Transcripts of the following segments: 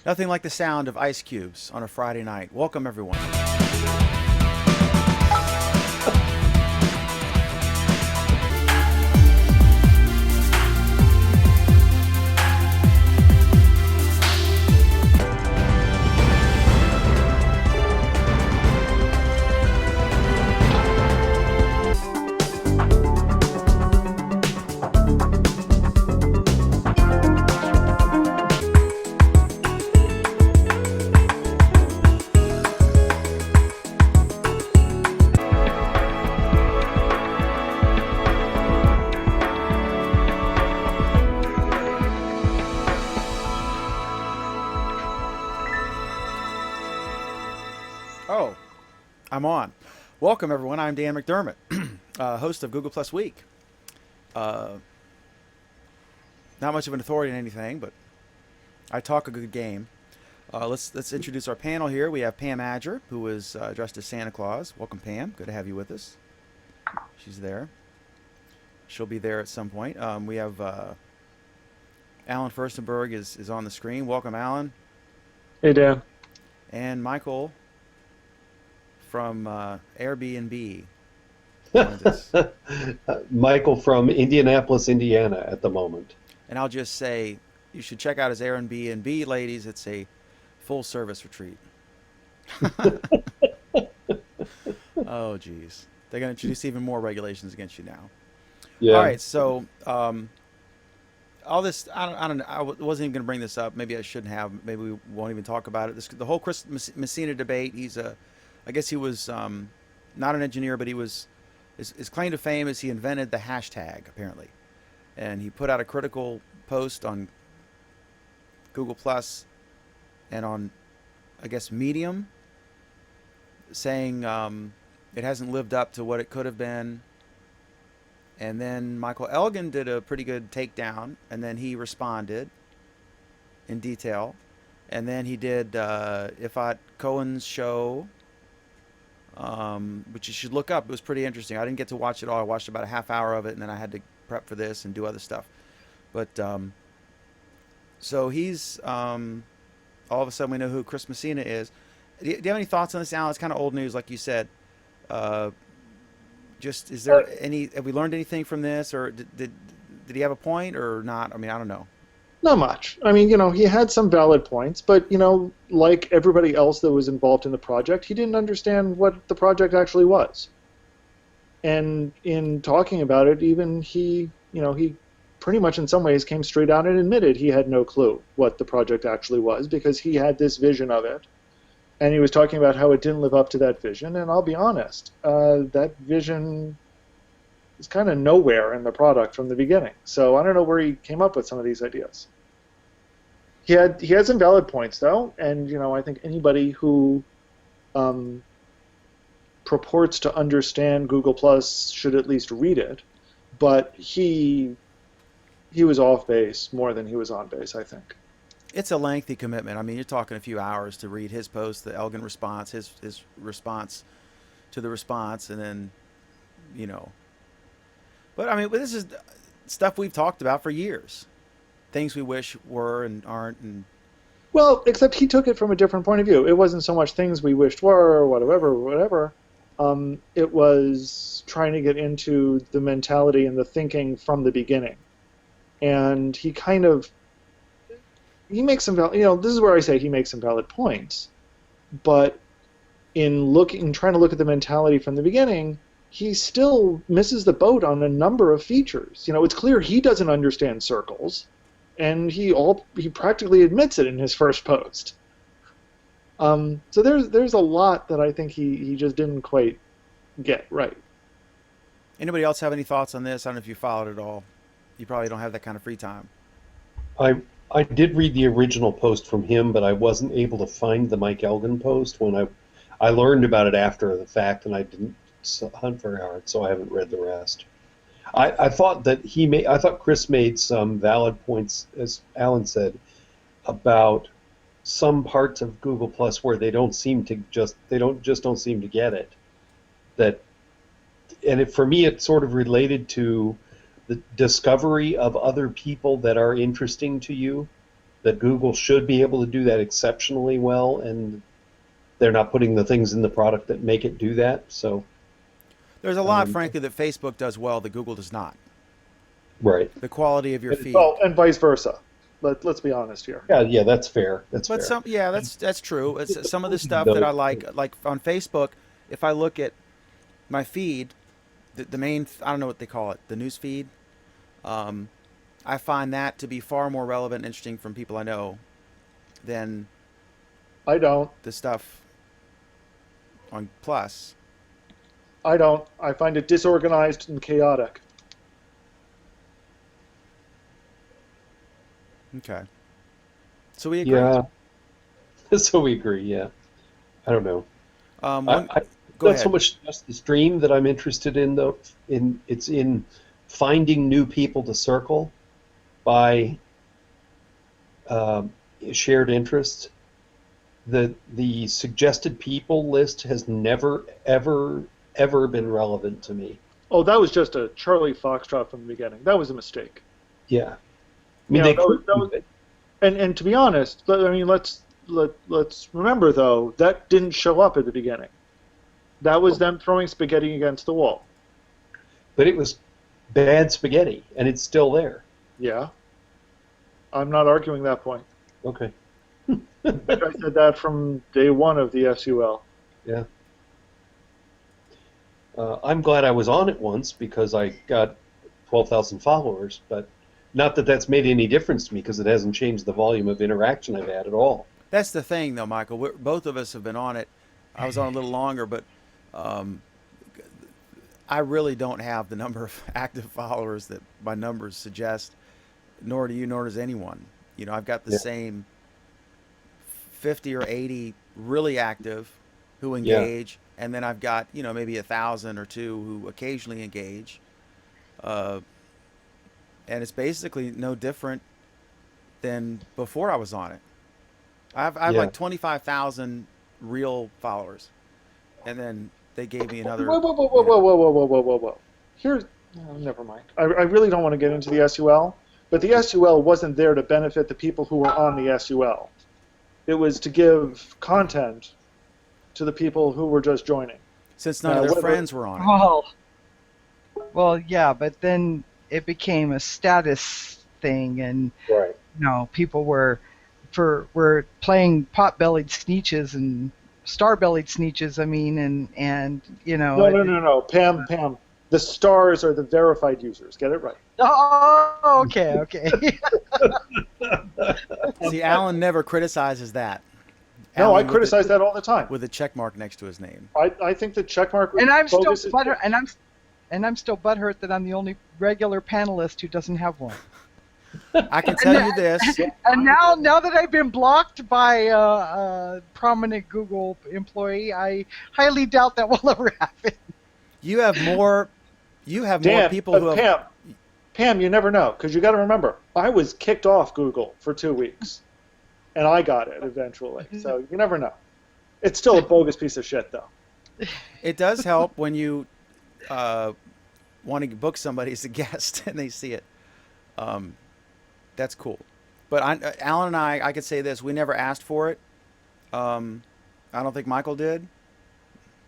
Nothing like the sound of ice cubes on a Friday night. Welcome, everyone. Oh, I'm on. Welcome, everyone. I'm Dan McDermott, host of Google Plus Week. Not much of an authority in anything, but I talk a good game. Let's introduce our panel here. We have Pam Adger, who is dressed as Santa Claus. Welcome, Pam. Good to have you with us. She's there. She'll be there at some point. We have Alan Furstenberg is on the screen. Welcome, Alan. Hey, Dan. And Michael from Airbnb joins us. Michael from Indianapolis, Indiana at the moment. And I'll just say, you should check out his Airbnb, ladies. It's a full-service retreat. Oh, geez. They're going to introduce even more regulations against you now. Yeah. All right, so all this, I don't know, wasn't even going to bring this up. Maybe I shouldn't have. Maybe we won't even talk about it. The whole Chris Messina debate, I guess he was not an engineer, but his claim to fame is he invented the hashtag, apparently. And he put out a critical post on Google Plus and on, I guess, Medium, saying it hasn't lived up to what it could have been. And then Michael Elgin did a pretty good takedown, and then he responded in detail. And then he did Ifat Cohen's show, which you should look up. It was pretty interesting. I didn't get to watch it all. I watched about a half hour of it, and then I had to prep for this and do other stuff. But so he's all of a sudden we know who Chris Messina is. Do you have any thoughts on this, Alan? It's kind of old news, like you said. Just is there any? Have we learned anything from this, or did he have a point or not? I mean, I don't know. Not much. I mean, he had some valid points, but, like everybody else that was involved in the project, he didn't understand what the project actually was. And in talking about it, even he pretty much in some ways came straight out and admitted he had no clue what the project actually was because he had this vision of it. And he was talking about how it didn't live up to that vision. And I'll be honest, that vision is kind of nowhere in the product from the beginning. So I don't know where he came up with some of these ideas. He had some valid points, though. And, I think anybody who purports to understand Google Plus should at least read it. But he was off base more than he was on base, I think. It's a lengthy commitment. I mean, you're talking a few hours to read his post, the Elgin response, his response to the response, and then, But, I mean, this is stuff we've talked about for years. Things we wish were and aren't. And well, except he took it from a different point of view. It wasn't so much things we wished were or whatever. It was trying to get into the mentality and the thinking from the beginning. And he makes some this is where I say he makes some valid points, but in trying to look at the mentality from the beginning, he still misses the boat on a number of features. It's clear he doesn't understand circles, and he practically admits it in his first post. So there's a lot that I think he just didn't quite get right. Anybody else have any thoughts on this? I don't know if you followed it all. You probably don't have that kind of free time. I did read the original post from him, but I wasn't able to find the Mike Elgin post when I learned about it after the fact, and I didn't hunt very hard, so I haven't read the rest. I thought Chris made some valid points, as Alan said, about some parts of Google Plus where they don't seem to don't seem to get it. For me, it sort of related to the discovery of other people that are interesting to you. that Google should be able to do that exceptionally well, and they're not putting the things in the product that make it do that. So, There's a lot, frankly, that Facebook does well that Google does not. right. The quality of your feed. Well, and vice versa. Let's be honest here. Yeah, that's fair. That's But fair. that's true. It's some of the stuff that I like on Facebook. If I look at my feed, the main, I don't know what they call it, the news feed. I find that to be far more relevant and interesting from people I know than I don't. the stuff on Plus. I don't. I find it disorganized and chaotic. Okay. So we agree. Yeah. So we agree. Yeah. I don't know. One, I, go not ahead. so much just the stream that I'm interested in, though. It's in finding new people to circle by shared interests. The suggested people list has never ever been relevant to me. Oh, that was just a Charlie Foxtrot from the beginning. That was a mistake. Yeah. I mean, Yeah, they that was- And to be honest, I mean, let's remember though that didn't show up at the beginning. That was them throwing spaghetti against the wall. but it was bad spaghetti, and it's still there. Yeah. I'm not arguing that point. Okay. I said that from day one of the SUL. Yeah. I'm glad I was on it once because I got 12,000 followers, but not that that's made any difference to me because it hasn't changed the volume of interaction I've had at all. That's the thing, though, Michael. Both of us have been on it. I was on a little longer, but I really don't have the number of active followers that my numbers suggest, nor do you, nor does anyone. You know, I've got the Yeah. same 50 or 80 really active who engage, and then I've got, you know, maybe 1,000 or two who occasionally engage. And it's basically no different than before I was on it. I have Yeah. like 25,000 real followers, and then they gave me another. Whoa. Here's, never mind. I really don't want to get into the SUL, but the SUL wasn't there to benefit the people who were on the SUL. It was to give content to the people who were just joining. Since none of their what- friends were on it. Well, yeah, but then it became a status thing, and Right. you know, people were playing pot-bellied sneeches and star-bellied sneeches. I mean, and you know. No. Pam. The stars are the verified users. Get it right. Oh, okay. See, Alan never criticizes that. No, Alan I with criticize that all the time. with a check mark next to his name. I think the checkmark. And I'm still bogus is- butthurt, and I'm still butthurt that I'm the only regular panelist who doesn't have one. I can tell you this. And now that I've been blocked by a prominent Google employee, I highly doubt that will ever happen. You have more Dan, people who have. Pam, you never know, because you got to remember, I was kicked off Google for 2 weeks, and I got it eventually. So you never know. It's still a bogus piece of shit, though. It does help when you want to book somebody as a guest and they see it. That's cool. But Alan and I could say this: we never asked for it. I don't think Michael did.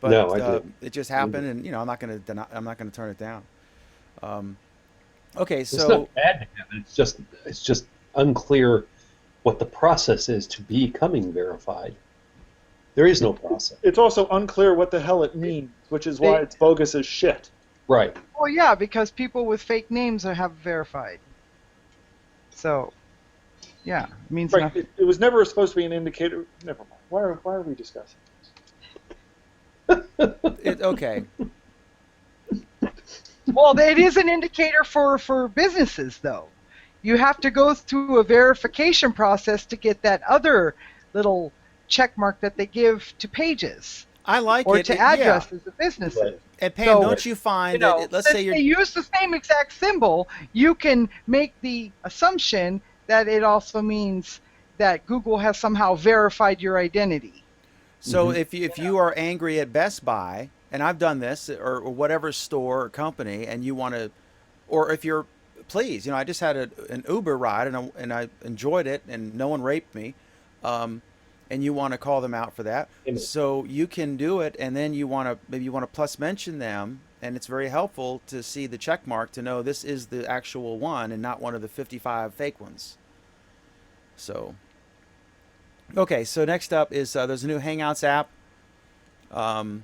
But No, I didn't. it just happened, and you know, I'm not going to turn it down. Okay, It's so not bad to have it. It's just unclear what the process is to becoming verified. There is no process. It's also unclear what the hell it means, which is why it's bogus as shit. Right. Well, yeah, because people with fake names have verified. So, yeah, it means Right. nothing. It was never supposed to be an indicator. Never mind. Why are we discussing this? okay. Well, it is an indicator for businesses, though. You have to go through a verification process to get that other little check mark that they give to pages I like or it. to Yeah. addresses of businesses. Right. And Pam, So, don't you find You know, that? Let's since say you're. they use the same exact symbol, you can make the assumption that it also means that Google has somehow verified your identity. So if you are angry at Best Buy, and I've done this, or whatever store or company, and you want to, or if you're please, I just had an Uber ride and I enjoyed it and no one raped me, and you want to call them out for that, Amen. so you can do it, and then maybe you want to plus mention them, and it's very helpful to see the check mark to know this is the actual one and not one of the 55 fake ones. So, okay, so next up is there's a new Hangouts app, and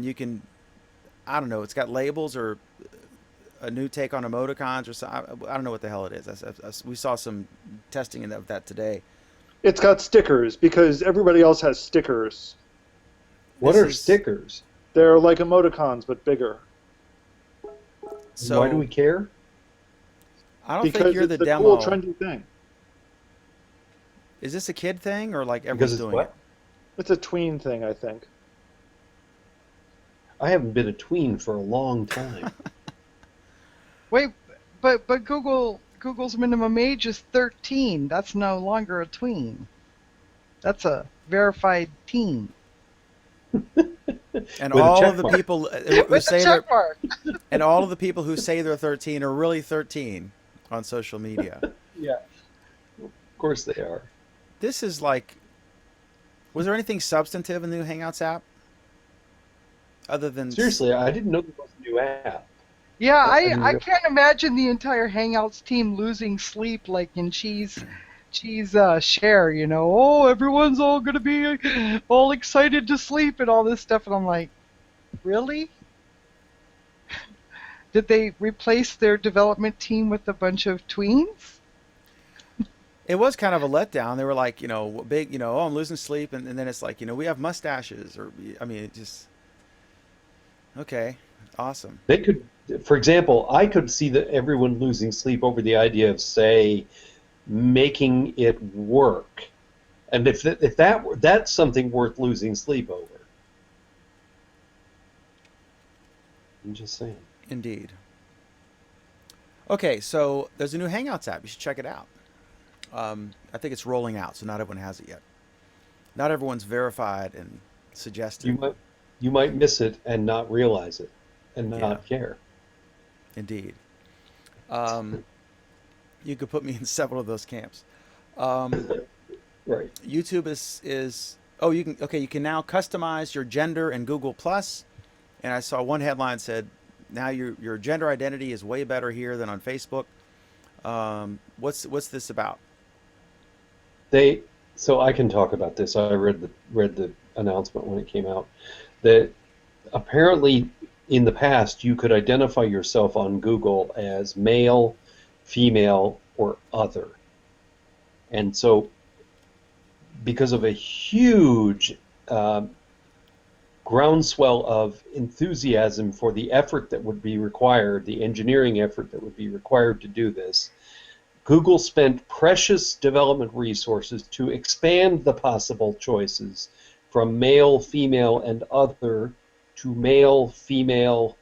you can, I don't know, it's got labels or a new take on emoticons or something. I don't know what the hell it is. We saw some testing of that today. It's got stickers because everybody else has stickers. What This are is- stickers? They're like emoticons but bigger. So Why do we care? I don't Because think you're it's the a demo. cool, trendy thing. Is this a kid thing or like Because everyone's it's doing what? it? It's a tween thing, I think. I haven't been a tween for a long time. Wait, but Google's minimum age is 13. That's no longer a tween. That's a verified teen. And With a all check of the mark. people who With say a they're check mark. and all of the people who say they're 13 are really 13 on social media. Yeah. Of course they are. This is like, was there anything substantive in the new Hangouts app? Other than Seriously, I didn't know there was a new app. Yeah, I I mean, can't imagine the entire Hangouts team losing sleep like in Cheese Share, Oh, everyone's all gonna be all excited to sleep and all this stuff, and I'm like, really? Did they replace their development team with a bunch of tweens? it was kind of a letdown. They were like, big, oh, I'm losing sleep, and then it's like, we have mustaches, or I mean, it just okay, awesome. They could, for example, I could see that everyone losing sleep over the idea of, say, making it work, and if that's something worth losing sleep over. I'm just saying. Indeed. Okay, so there's a new Hangouts app. You should check it out. I think it's rolling out, so not everyone has it yet. Not everyone's verified and suggested. You might miss it and not realize it, and not care. Indeed. You could put me in several of those camps. Right. YouTube is you can now customize your gender in Google Plus, and I saw one headline said now your gender identity is way better here than on Facebook. What's this about? So I can talk about this. I read the announcement when it came out that apparently in the past you could identify yourself on Google as male, female, or other. And so because of a huge groundswell of enthusiasm for the effort that would be required, the engineering effort that would be required to do this, Google spent precious development resources to expand the possible choices from male, female, and other to male, female,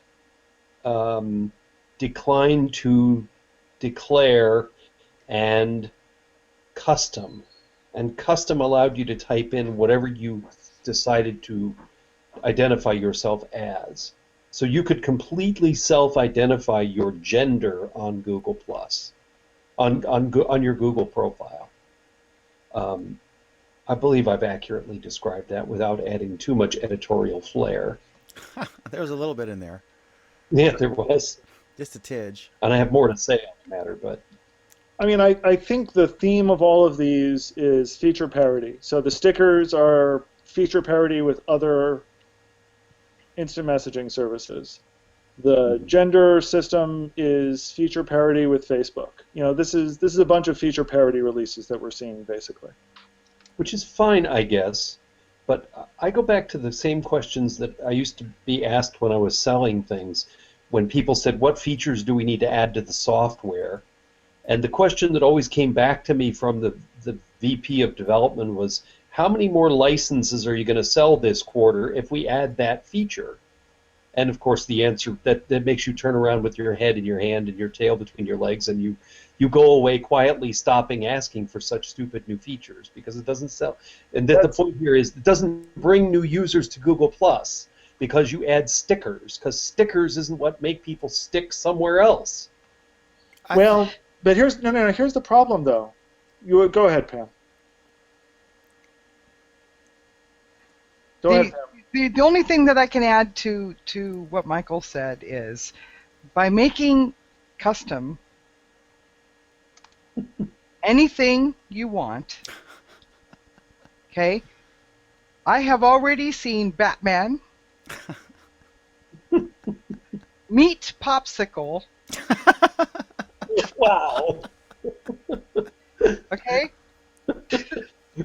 decline to declare, and custom. And custom allowed you to type in whatever you decided to identify yourself as. So you could completely self-identify your gender on Google Plus, on your Google profile. I believe I've accurately described that without adding too much editorial flair. There was a little bit in there, Yeah, there was. just a tidge. And I have more to say on the matter, but I mean, I think the theme of all of these is feature parity. So the stickers are feature parity with other instant messaging services. The gender system is feature parity with Facebook. This is a bunch of feature parity releases that we're seeing basically. which is fine, I guess. But I go back to the same questions that I used to be asked when I was selling things, when people said, what features do we need to add to the software? And the question that always came back to me from the VP of development was, how many more licenses are you going to sell this quarter if we add that feature? And of course the answer, that makes you turn around with your head in your hand and your tail between your legs, and you go away quietly, stopping asking for such stupid new features because it doesn't sell. And the point here is it doesn't bring new users to Google+. because you add stickers, because stickers isn't what make people stick somewhere else. Well, but here's no. Here's the problem, though. You go ahead, Pam. Go ahead, Pam. The only thing that I can add to what Michael said is, by making custom anything you want, okay, I have already seen Batman, Meat Popsicle, Wow. okay?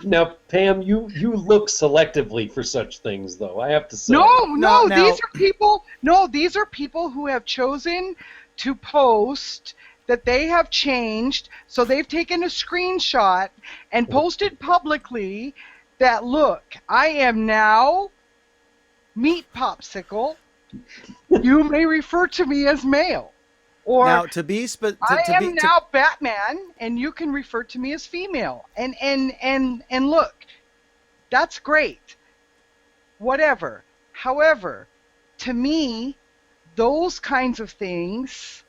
Now, Pam, you look selectively for such things, though. I have to say. No, Now- these are people. No, these are people who have chosen to post that they have changed. So they've taken a screenshot and posted publicly that, look, I am now Meat Popsicle. You may refer to me as male, or now to be spe- I to am be to, now Batman, and you can refer to me as female. And look, that's great. Whatever. However, to me, those kinds of things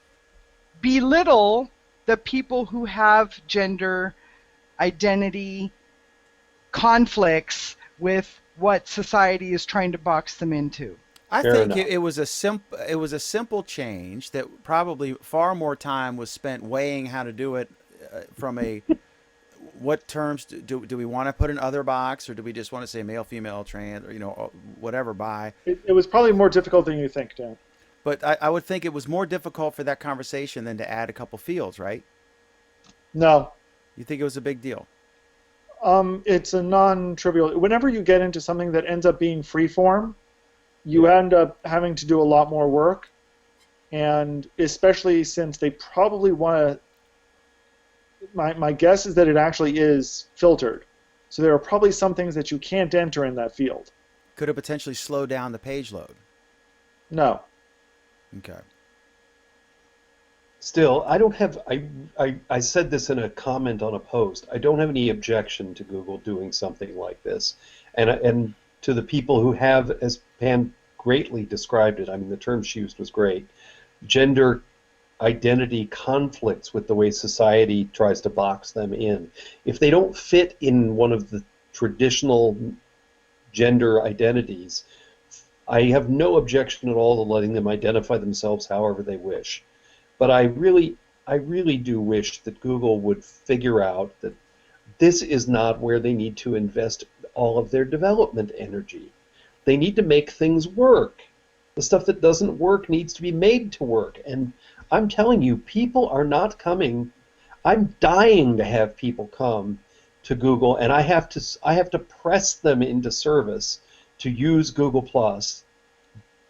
belittle the people who have gender identity conflicts with what society is trying to box them into. I Fair think enough. it was a simple change that probably far more time was spent weighing how to do it from a what terms do we want to put in other box, or do we just want to say male, female, trans, or whatever by. It was probably more difficult than you think, Dan. But I would think it was more difficult for that conversation than to add a couple fields, right? No, You think it was a big deal? it's a non-trivial. Whenever you get into something that ends up being freeform, you end up having to do a lot more work, and especially since they probably want to. My guess is that it actually is filtered, so there are probably some things that you can't enter in that field. Could it potentially slow down the page load? No. Okay. Still, I don't have. I said this in a comment on a post. I don't have any objection to Google doing something like this, and to the people who have, as Pam greatly described it. I mean, the term she used was great. Gender identity conflicts with the way society tries to box them in. If they don't fit in one of the traditional gender identities, I have no objection at all to letting them identify themselves however they wish. But I really do wish that Google would figure out that this is not where they need to invest all of their development energy. They need to make things work. The stuff that doesn't work needs to be made to work. And I'm telling you, people are not coming. I'm dying to have people come to Google, and I have to press them into service to use Google Plus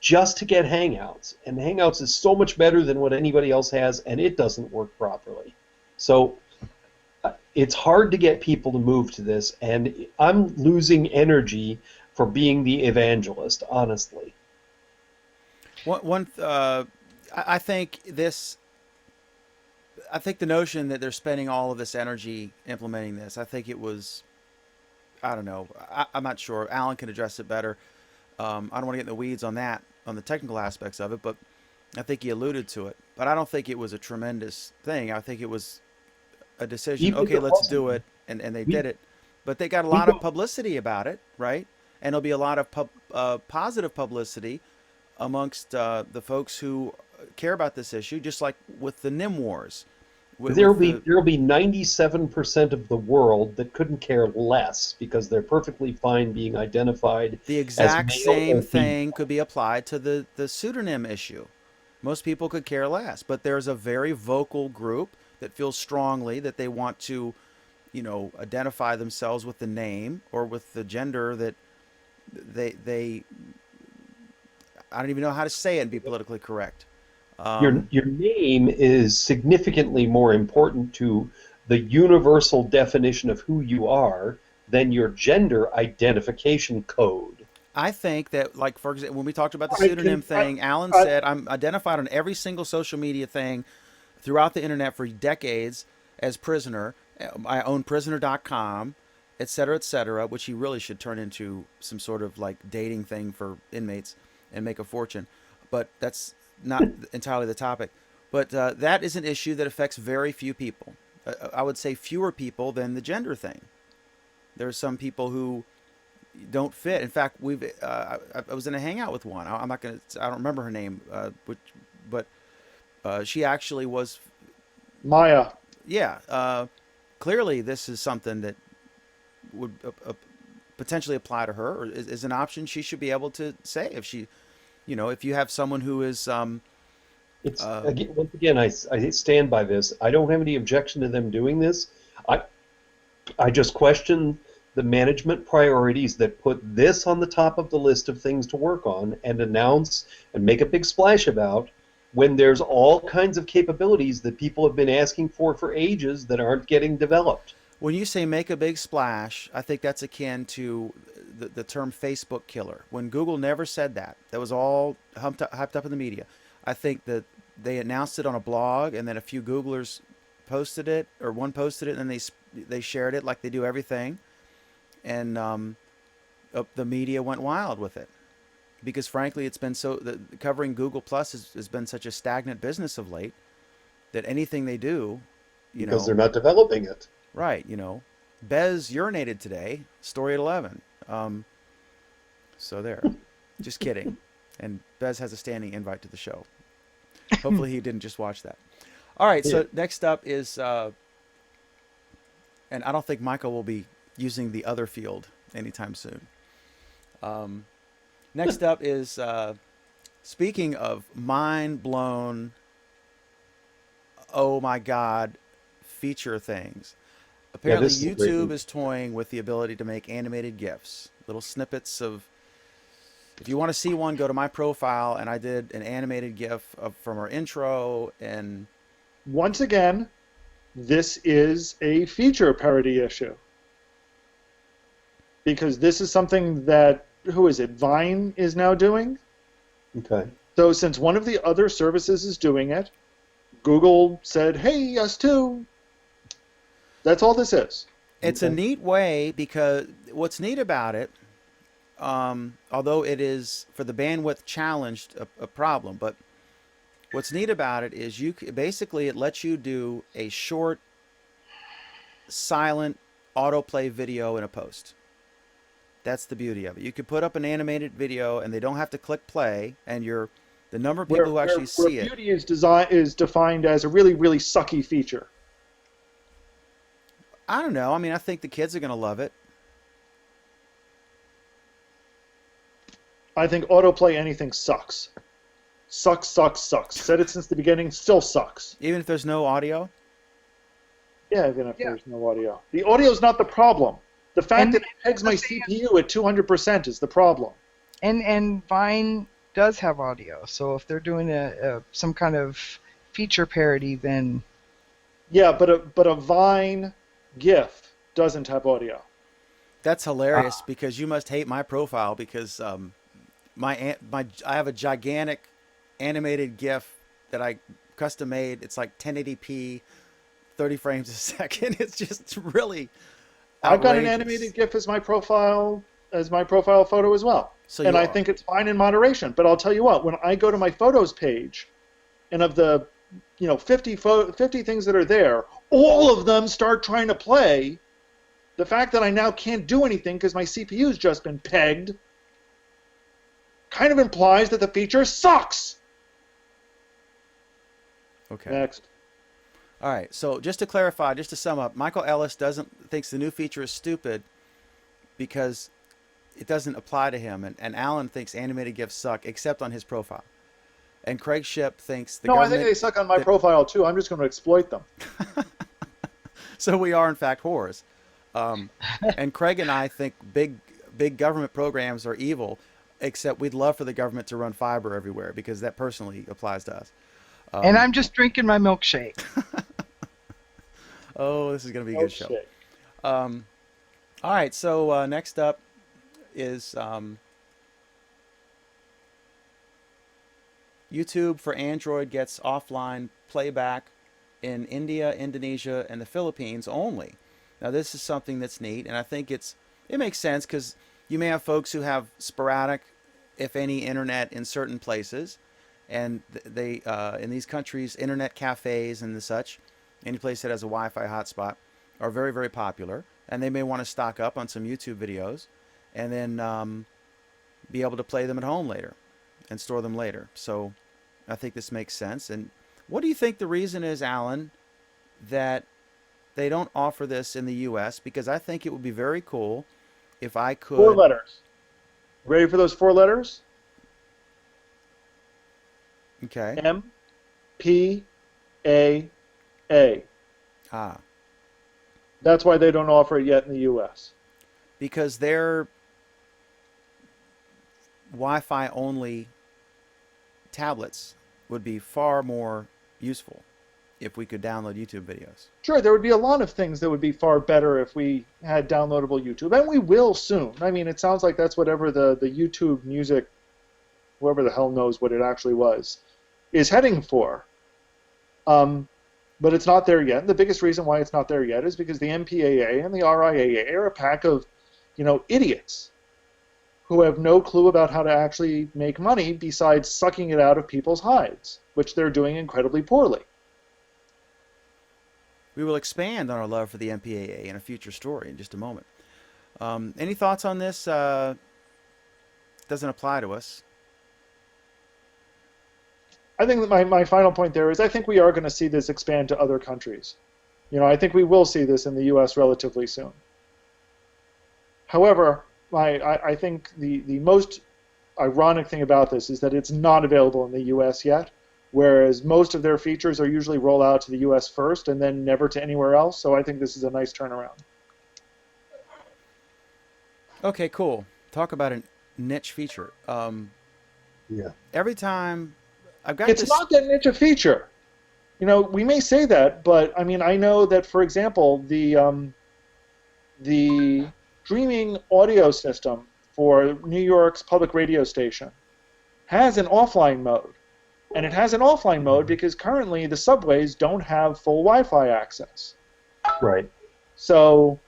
just to get Hangouts. And Hangouts is so much better than what anybody else has, and it doesn't work properly. So it's hard to get people to move to this, and I'm losing energy for being the evangelist, honestly. I think this. I think the notion that they're spending all of this energy implementing this. I think it was. I don't know. I'm not sure. Alan can address it better. I don't want to get in the weeds on that, on the technical aspects of it, but I think he alluded to it. But I don't think it was a tremendous thing. I think it was a decision. Even if Okay, it let's wasn't, do it, and they did it. But they got a lot of publicity about it, right? And there'll be a lot of positive publicity amongst the folks who care about this issue, just like with the NIM wars. There'll be 97% of the world that couldn't care less because they're perfectly fine being identified the as exact male same or thing could be applied to the pseudonym issue. Most people could care less, but there's a very vocal group that feels strongly that they want to, identify themselves with the name or with the gender that they I don't even know how to say it and be politically correct. Your name is significantly more important to the universal definition of who you are than your gender identification code. I think that, like, for example, when we talked about the I pseudonym can- thing, Alan said, I'm identified on every single social media thing throughout the internet for decades as prisoner. I own prisoner.com, et cetera, which he really should turn into some sort of like dating thing for inmates. and make a fortune. But that's not entirely the topic. But that is an issue that affects very few people. I would say fewer people than the gender thing. There are some people who don't fit. In fact, I was in a hangout with one. I'm not gonna. I don't remember her name, but she actually was. Maya. Yeah. Clearly, this is something that would potentially apply to her, or is an option. She should be able to say if she, if you have someone who is. It's once again, I stand by this. I don't have any objection to them doing this. I just question the management priorities that put this on the top of the list of things to work on and announce and make a big splash about when there's all kinds of capabilities that people have been asking for ages that aren't getting developed. When you say make a big splash, I think that's akin to the term Facebook killer. When Google never said that, that was all hyped up in the media. I think that they announced it on a blog, and then a few Googlers posted it, or one posted it, and then they shared it like they do everything, and the media went wild with it, because frankly, it's been covering Google Plus has been such a stagnant business of late that anything they do, because they're not developing it. Right, Bez urinated today, story at 11. So there. Just kidding. And Bez has a standing invite to the show. Hopefully he didn't just watch that. All right, so next up is, and I don't think Michael will be using the other field anytime soon. Next up is, speaking of mind-blown, oh my God, feature things. Apparently YouTube is toying with the ability to make animated GIFs, little snippets of. If you want to see one, go to my profile, and I did an animated GIF from our intro. And once again, this is a feature parity issue, because this is something that Vine is now doing. Okay. So since one of the other services is doing it, Google said, "Hey, us too." That's all this is. It's a neat way, because what's neat about it. Although it is for the bandwidth challenged a problem, but what's neat about it is basically it lets you do a short, silent autoplay video in a post. That's the beauty of it. You could put up an animated video, and they don't have to click play, and the number of people who actually see it. Beauty is defined as a really, really sucky feature. I don't know. I mean, I think the kids are going to love it. I think autoplay anything sucks. Sucks. Said it since the beginning, still sucks. Even if there's no audio? Yeah, even if there's no audio. The audio's not the problem. The fact that it pegs my CPU at 200% is the problem. And Vine does have audio, so if they're doing some kind of feature parody, then... Yeah, but a Vine GIF doesn't have audio. That's hilarious, because you must hate my profile, because... I have a gigantic animated GIF that I custom made. It's like 1080p, 30 frames a second. It's just really outrageous. I've got an animated GIF as my profile photo as well. I think it's fine in moderation. But I'll tell you what, when I go to my photos page, and of the 50 things that are there, all of them start trying to play. The fact that I now can't do anything because my CPU's just been pegged kind of implies that the feature sucks. Okay. Next. All right. So just to clarify, just to sum up, Michael Ellis thinks the new feature is stupid because it doesn't apply to him, and Alan thinks animated GIFs suck, except on his profile. And Craig Shipp thinks I think they suck on my profile too. I'm just going to exploit them. So we are in fact whores. And Craig and I think big government programs are evil. Except we'd love for the government to run fiber everywhere, because that personally applies to us. And I'm just drinking my milkshake. Oh, this is going to be a good show. All right, so next up is YouTube for Android gets offline playback in India, Indonesia, and the Philippines only. Now, this is something that's neat, and I think it makes sense, because you may have folks who have sporadic if any, internet in certain places, and they in these countries, internet cafes and the such, any place that has a Wi-Fi hotspot, are very, very popular, and they may want to stock up on some YouTube videos, and then be able to play them at home later, and store them later. So, I think this makes sense. And what do you think the reason is, Alan, that they don't offer this in the U.S.? Because I think it would be very cool if I could. 4 letters. Ready for those 4 letters? Okay. MPAA. Ah, That's why they don't offer it yet in the U.S. because their Wi-Fi only tablets would be far more useful if we could download YouTube videos. Sure, there would be a lot of things that would be far better if we had downloadable YouTube, and we will soon. I mean, it sounds like that's whatever the YouTube Music, whoever the hell knows what it actually was, is heading for. But it's not there yet. And the biggest reason why it's not there yet is because the MPAA and the RIAA are a pack of, idiots who have no clue about how to actually make money besides sucking it out of people's hides, which they're doing incredibly poorly. We will expand on our love for the MPAA in a future story in just a moment. Any thoughts on this? Doesn't apply to us. I think that my final point there is I think we are going to see this expand to other countries. I think we will see this in the U.S. relatively soon. However, I think the most ironic thing about this is that it's not available in the U.S. yet, whereas most of their features are usually rolled out to the U.S. first and then never to anywhere else. So I think this is a nice turnaround. Okay, cool. Talk about a niche feature. Yeah. Every time I've got It's this. not that niche a feature. We may say that, but I mean, I know that, for example, the streaming audio system for New York's public radio station has an offline mode. And it has an offline mode because currently the subways don't have full Wi-Fi access. Right. So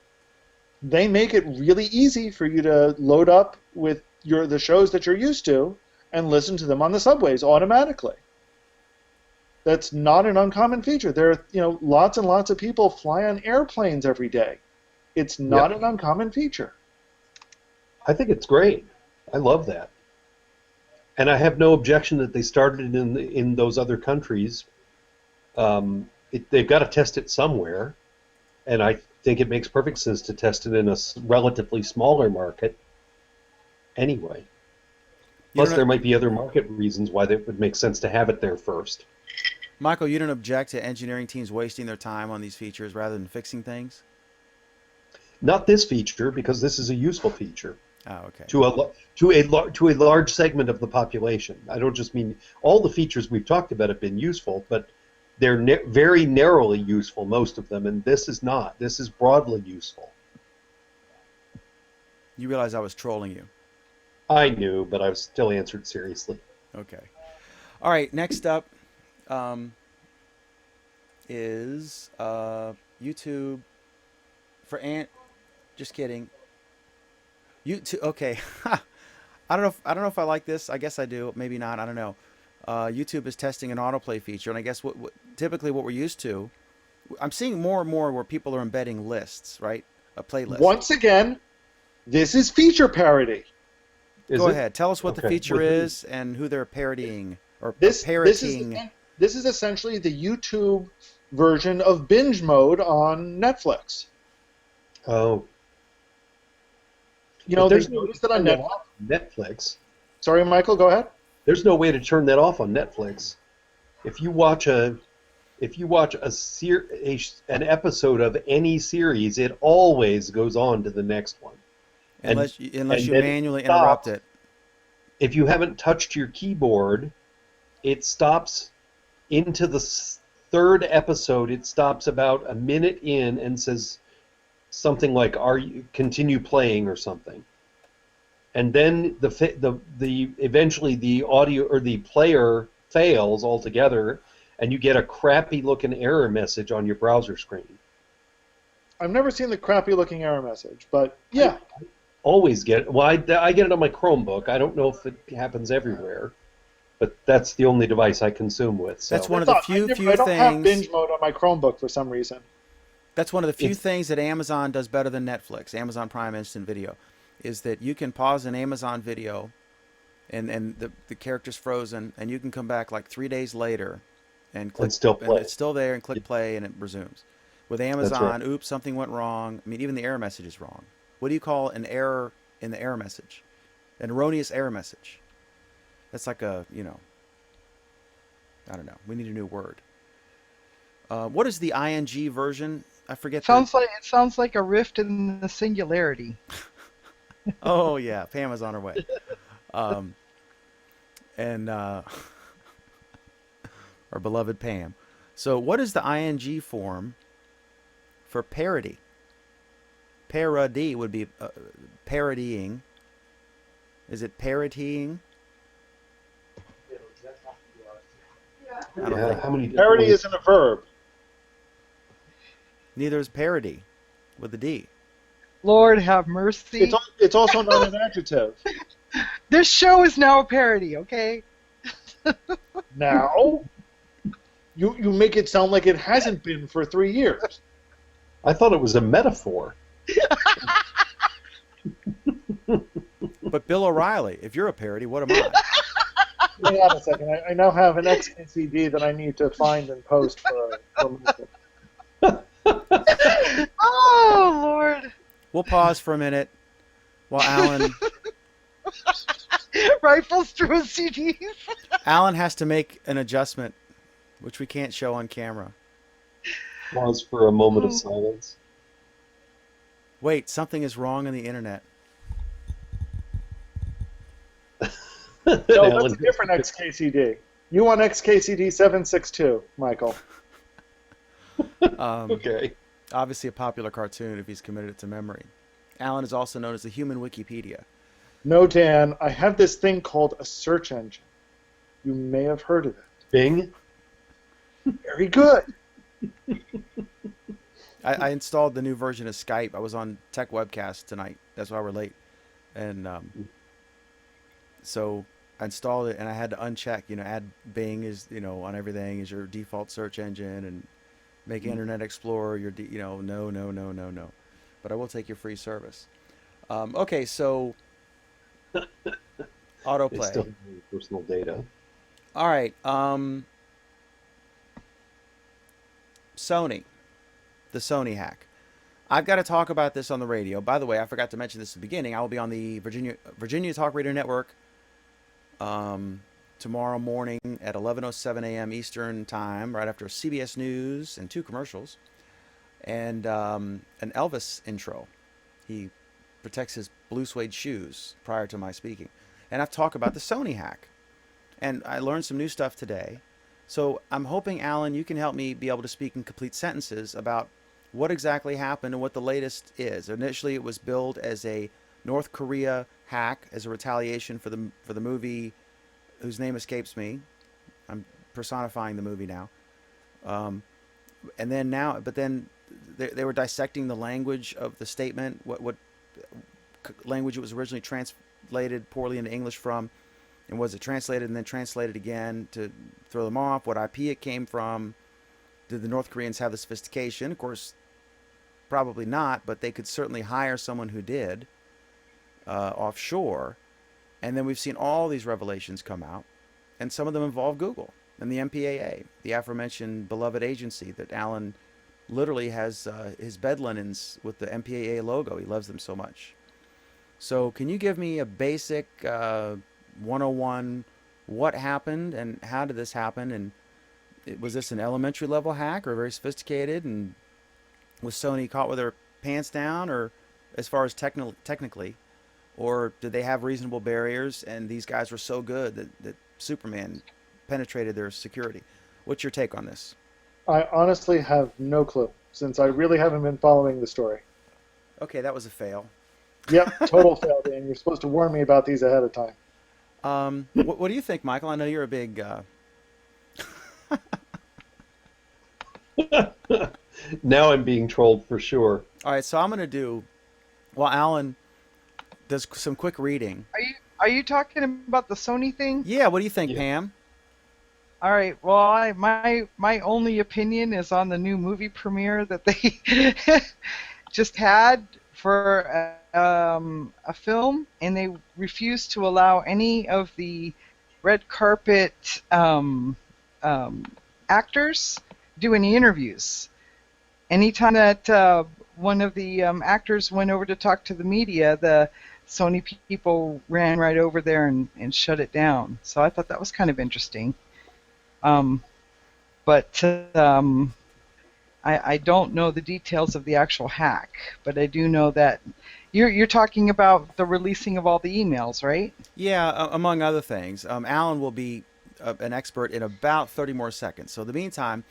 they make it really easy for you to load up with the shows that you're used to and listen to them on the subways automatically. That's not an uncommon feature. There are, lots and lots of people fly on airplanes every day. It's not an uncommon feature. I think it's great. I love that. And I have no objection that they started it in those other countries. They've got to test it somewhere, and I think it makes perfect sense to test it in a relatively smaller market anyway. Plus, there might be other market reasons why it would make sense to have it there first. Michael, you don't object to engineering teams wasting their time on these features rather than fixing things? Not this feature, because this is a useful feature. Oh, okay. To a large segment of the population. I don't just mean all the features we've talked about have been useful, but they're very narrowly useful, most of them, and this is not. This is broadly useful. You realize I was trolling you. I knew, but I still answered seriously. Okay. All right, next up is YouTube for just kidding. YouTube. Okay. I don't know if I like this. I guess I do. Maybe not. I don't know. YouTube is testing an autoplay feature, and I guess typically what we're used to, I'm seeing more and more where people are embedding lists, right? A playlist. Once again, this is feature parody. Go ahead. Tell us what the feature is and who they're parodying or parroting. This is essentially the YouTube version of binge mode on Netflix. Oh. There's notice that on Netflix. Sorry, Michael, go ahead. There's no way to turn that off on Netflix. If you watch an episode of any series, it always goes on to the next one. Unless you manually interrupt it. If you haven't touched your keyboard, it stops into the third episode. It stops about a minute in and says something like continue playing or something. And then eventually the audio or the player fails altogether, and you get a crappy looking error message on your browser screen. I've never seen the crappy looking error message, but yeah. always get. Well, I get it on my Chromebook. I don't know if it happens everywhere, but that's the only device I consume with. So. That's one of That's the odd. few I don't have things. binge mode on my Chromebook for some reason. That's one of the few It's- things that Amazon does better than Netflix. Amazon Prime Instant Video, is that you can pause an Amazon video, and the character's frozen, and you can come back like 3 days later, and click, And still play. it's still there, and click play, and it resumes. With right. Amazon, oops, something went wrong. I mean, even the error message is wrong. What do you call an error in the error message? An erroneous error message. That's like a, I don't know. We need a new word. What is the ing version? I forget. It sounds like a rift in the singularity. Oh yeah, Pam is on her way. And our beloved Pam. So what is the ing form for parody? Parody would be parodying. Is it parodying? I don't Yeah, think. how many Parody ways- isn't a verb. Neither is parody with a D. Lord have mercy. It's also not an adjective. This show is now a parody, okay? Now, you make it sound like it hasn't been for 3 years. I thought it was a metaphor. But Bill O'Reilly, if you're a parody, what am I? Hang on a second. I now have an XKCD that I need to find and post for music. Oh, Lord. We'll pause for a minute while Rifles through CDs. Alan has to make an adjustment, which we can't show on camera. Pause for a moment of silence. Wait, something is wrong on the internet. No, that's Alan- a different XKCD. You want XKCD 762, Michael. Okay. Obviously a popular cartoon if he's committed it to memory. Alan is also known as the human Wikipedia. No, Dan, I have this thing called a search engine. You may have heard of it. Bing. Very good. I installed the new version of Skype. I was on Tech Webcast tonight. That's why we're late. And so I installed it, and I had to uncheck, add Bing is, on everything is your default search engine, and make Internet Explorer your, no. But I will take your free service. Okay, so They autoplay. still have your personal data. All right. Sony, the Sony hack. I've got to talk about this on the radio. By the way, I forgot to mention this at the beginning. I will be on the Virginia Talk Radio Network tomorrow morning at 11:07 a.m. Eastern Time, right after CBS News and 2 commercials, and an Elvis intro. He protects his blue suede shoes prior to my speaking, and I've talked about the Sony hack, and I learned some new stuff today. So I'm hoping, Alan, you can help me be able to speak in complete sentences about what exactly happened and what the latest is. Initially, it was billed as a North Korea hack as a retaliation for the movie whose name escapes me. I'm personifying the movie now. And then they were dissecting the language of the statement, what language it was originally translated poorly into English from, and was it translated and then translated again to throw them off, what IP it came from. Did the North Koreans have the sophistication? Of course, probably not, but they could certainly hire someone who did offshore. And then we've seen all these revelations come out, and some of them involve Google and the MPAA, the aforementioned beloved agency that Alan literally has his bed linens with the MPAA logo. He loves them so much. So can you give me a basic 101, what happened and how did this happen, and was this an elementary level hack or very sophisticated, and was Sony caught with their pants down, or as far as technically, or did they have reasonable barriers and these guys were so good that Superman penetrated their security? What's your take on this? I honestly have no clue, since I really haven't been following the story. Okay, that was a fail. Yep, total fail, Dan. You're supposed to warn me about these ahead of time. What do you think, Michael? I know you're a big Now I'm being trolled for sure. All right, so I'm going to do, while Alan does some quick reading. Are you talking about the Sony thing? Yeah, what do you think, Yeah. Pam? All right. Well, my only opinion is on the new movie premiere that they just had for a film, and they refused to allow any of the red carpet um, actors do any interviews. Anytime that one of the actors went over to talk to the media, the Sony people ran right over there and shut it down. So I thought that was kind of interesting. Um, but I don't know the details of the actual hack, but I do know that you're talking about the releasing of all the emails, right? Yeah, among other things. Alan will be an expert in about 30 more seconds. So in the meantime,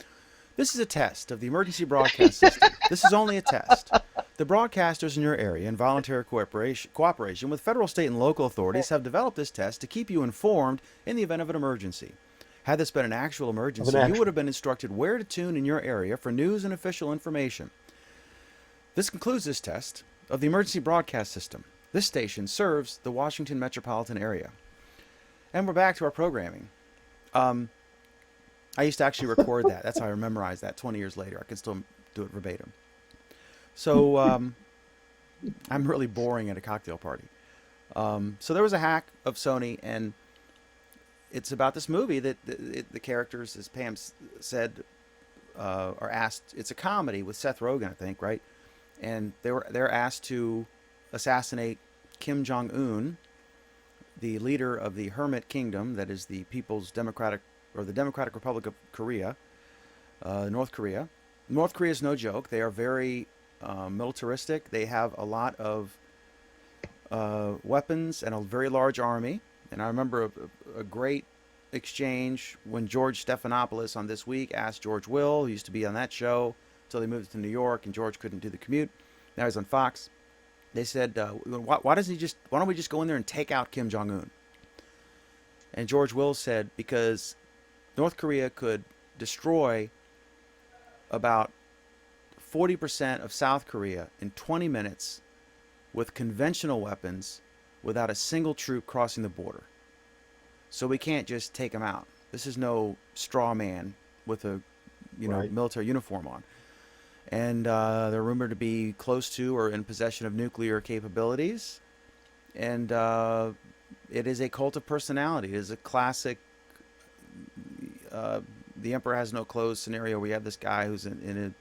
this is a test of the emergency broadcast system. This is only a test. The broadcasters in your area, in voluntary cooperation with federal, state, and local authorities, have developed this test to keep you informed in the event of an emergency. Had this been an actual emergency, you would have been instructed where to tune in your area for news and official information. This concludes this test of the emergency broadcast system. This station serves the Washington metropolitan area. And we're back to our programming. I used to actually record that. That's how I memorized that 20 years later. I can still do it verbatim. So I'm really boring at a cocktail party. So there was a hack of Sony, and it's about this movie that the characters, as Pam said, are asked. It's a comedy with Seth Rogen, I think, right? And they're asked to assassinate Kim Jong-un, the leader of the Hermit Kingdom, that is the People's Democratic, or the Democratic Republic of Korea, North Korea. North Korea is no joke. They are very militaristic. They have a lot of weapons and a very large army. And I remember a great exchange when George Stephanopoulos on This Week asked George Will, who used to be on that show, until they moved to New York, and George couldn't do the commute. Now he's on Fox. They said, why don't we just go in there and take out Kim Jong-un? And George Will said, because North Korea could destroy about 40% of South Korea in 20 minutes with conventional weapons without a single troop crossing the border. So we can't just take them out. This is no straw man with a Right. military uniform on. And they're rumored to be close to or in possession of nuclear capabilities. And it is a cult of personality. It is a classic the emperor has no clothes scenario where you have this guy who's in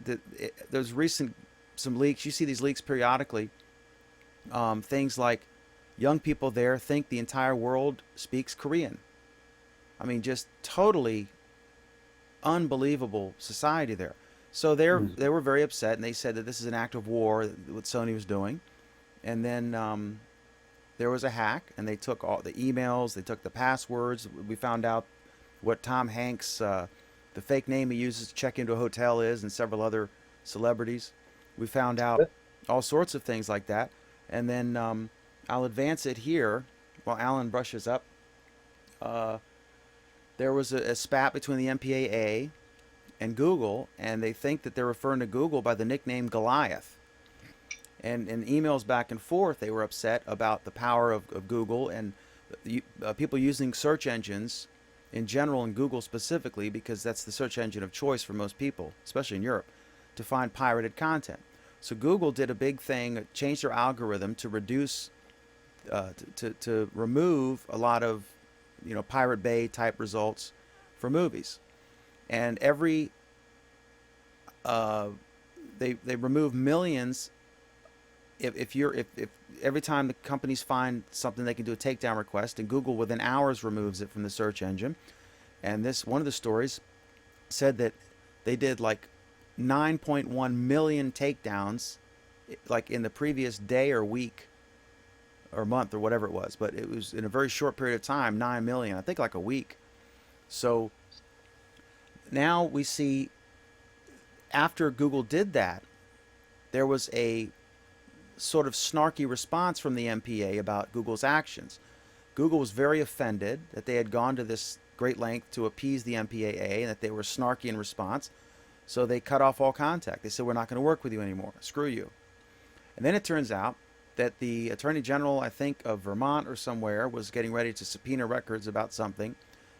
a there's some leaks. You see these leaks periodically. Things like young people there think the entire world speaks Korean. I mean, just totally unbelievable society there. So they were very upset, and they said that this is an act of war, what Sony was doing. And then there was a hack, and they took all the emails, they took the passwords. We found out what Tom Hanks, the fake name he uses to check into a hotel is, and several other celebrities. We found out all sorts of things like that. And then I'll advance it here while Alan brushes up. There was a spat between the MPAA and Google, and they think that they're referring to Google by the nickname Goliath. And in emails back and forth, they were upset about the power of Google and people using search engines in general, and Google specifically, because that's the search engine of choice for most people, especially in Europe, to find pirated content. So Google did a big thing, changed their algorithm to reduce, to remove a lot of, Pirate Bay type results for movies. And they remove millions. If every time the companies find something, they can do a takedown request, and Google within hours removes it from the search engine. And one of the stories said that they did like 9.1 million takedowns, like in the previous day or week or month or whatever it was, but it was in a very short period of time, 9 million, I think like a week. So now we see, after Google did that, there was a sort of snarky response from the MPA about Google's actions. Google was very offended that they had gone to this great length to appease the MPAA and that they were snarky in response. So they cut off all contact. They said, we're not going to work with you anymore. Screw you. And then it turns out that the Attorney General, I think, of Vermont or somewhere, was getting ready to subpoena records about something.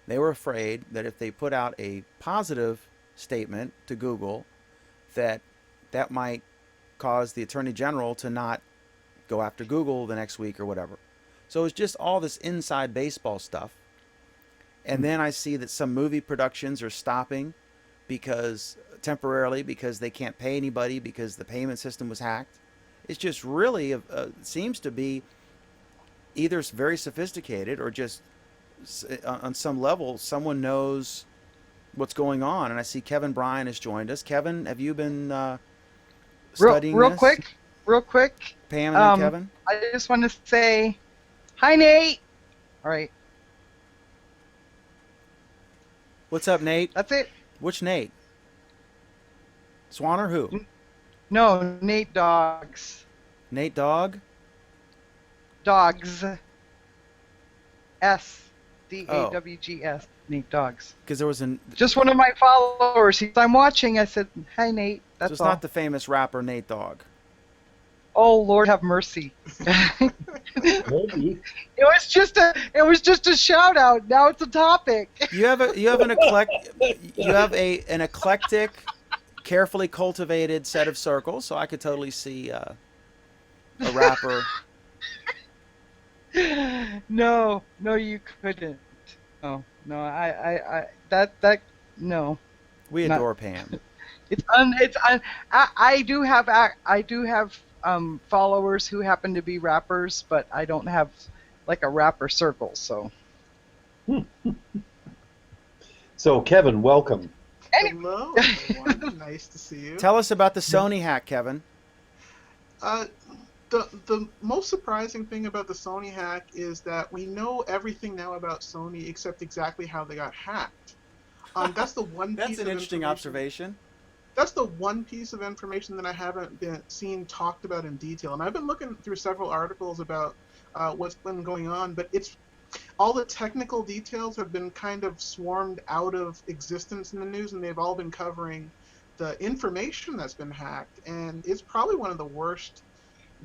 They were afraid that if they put out a positive statement to Google, that that might cause the Attorney General to not go after Google the next week or whatever. So it's just all this inside baseball stuff. And then I see that some movie productions are stopping because temporarily because they can't pay anybody because the payment system was hacked. It's just really seems to be either very sophisticated or just on some level someone knows what's going on. And I see Kevin Bryan has joined us. Kevin, have you been studying real this? real quick. Pam and then Kevin? I just want to say, hi, Nate. All right, What's up, Nate? that's it. Which Nate? Swan or who? No, Nate Dogs. Nate Dogg? Dogs. DAWGS. Nate Dogs. Because there was an. Just one of my followers. I'm watching. I said, hi, Nate. So That's it's all. not the famous rapper Nate Dogg. Oh, Lord have mercy. Maybe. It was just a shout out. Now it's a topic. You have an eclectic, carefully cultivated set of circles. So I could totally see a rapper. No, you couldn't. No, no. We Not- adore Pam. I do have followers who happen to be rappers, but I don't have like a rapper circle. So So, Kevin, welcome. Hello, everyone. Nice to see you. Tell us about the Sony hack, Kevin. The most surprising thing about the Sony hack is that we know everything now about Sony except exactly how they got hacked. That's the one. That's piece an of interesting information- observation. That's the one piece of information that I haven't seen talked about in detail, and I've been looking through several articles about what's been going on, but it's all the technical details have been kind of swarmed out of existence in the news, and they've all been covering the information that's been hacked, and it's probably one of the worst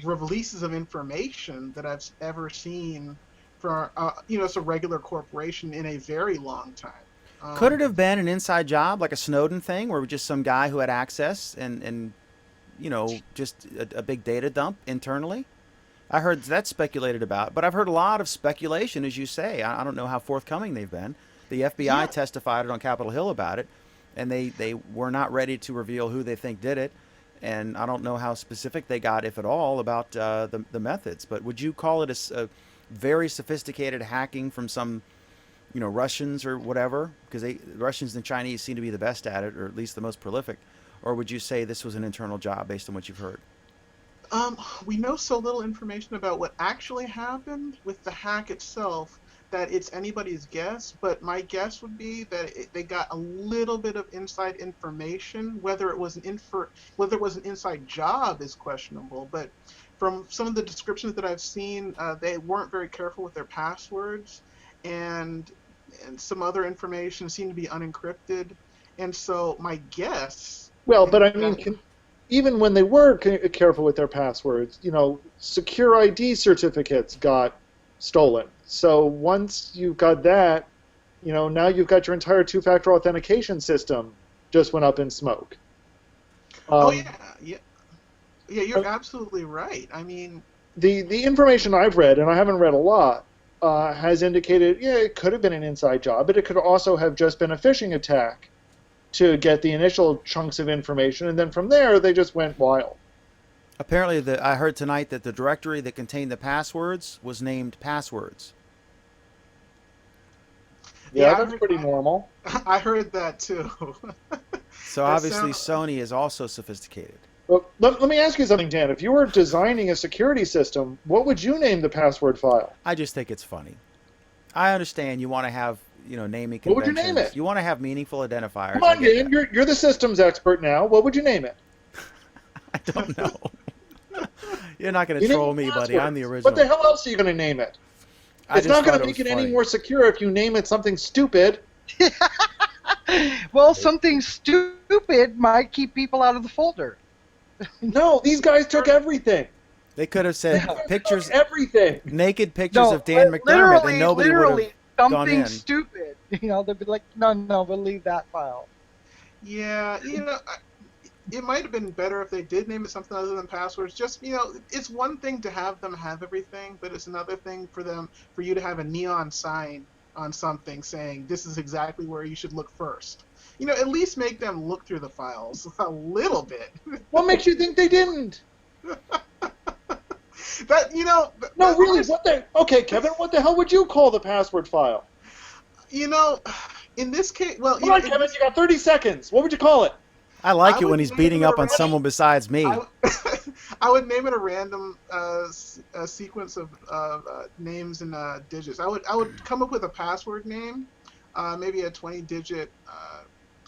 releases of information that I've ever seen for it's a regular corporation in a very long time. Could it have been an inside job, like a Snowden thing, where just some guy who had access and just a big data dump internally? I heard that's speculated about, but I've heard a lot of speculation, as you say. I don't know how forthcoming they've been. The FBI Yeah. testified on Capitol Hill about it, and they were not ready to reveal who they think did it. And I don't know how specific they got, if at all, about the methods. But would you call it a very sophisticated hacking from some Russians or whatever, because Russians and Chinese seem to be the best at it, or at least the most prolific, or would you say this was an internal job based on what you've heard? We know so little information about what actually happened with the hack itself that it's anybody's guess, but my guess would be that they got a little bit of inside information. Whether it was an inside job is questionable, but from some of the descriptions that I've seen, they weren't very careful with their passwords, and some other information seemed to be unencrypted. And so my guess. Well, but I mean, even when they were careful with their passwords, secure ID certificates got stolen. So once you've got that, now you've got your entire two-factor authentication system just went up in smoke. Yeah, you're absolutely right. I mean, the information I've read, and I haven't read a lot, has indicated, it could have been an inside job, but it could also have just been a phishing attack to get the initial chunks of information, and then from there they just went wild. Apparently, I heard tonight that the directory that contained the passwords was named Passwords. Yeah, I that's heard- pretty normal. I heard that too. So That obviously sound- Sony is also sophisticated. Well, let me ask you something, Dan. If you were designing a security system, what would you name the password file? I just think it's funny. I understand you want to have, naming What would you conventions. name it? You want to have meaningful identifiers. Come I on, get Dan. that. You're the systems expert now. What would you name it? I don't know. You're not going You to name troll it me, buddy. passwords. I'm the original. What the hell else are you going to name it? I It's just not going thought to make was it any funny. more secure if you name it something stupid. Well, something stupid might keep people out of the folder. No, these guys took everything. They could have said pictures, Everything. naked pictures No, of Dan McDermott, and nobody would literally have gone something in. stupid. You know, they'd be like, no, we'll leave that file. Yeah, it might have been better if they did name it something other than passwords. Just, it's one thing to have them have everything, but it's another thing for you to have a neon sign on something saying this is exactly where you should look first. At least make them look through the files a little bit. What makes you think they didn't? No, really. Okay, Kevin. What the hell would you call the password file? In this case, well, Come on, Kevin. You got 30 seconds. What would you call it? I like I it when would he's name beating it up on around- someone besides me. I would name it a random sequence of names and digits. I would come up with a password name, maybe a 20-digit.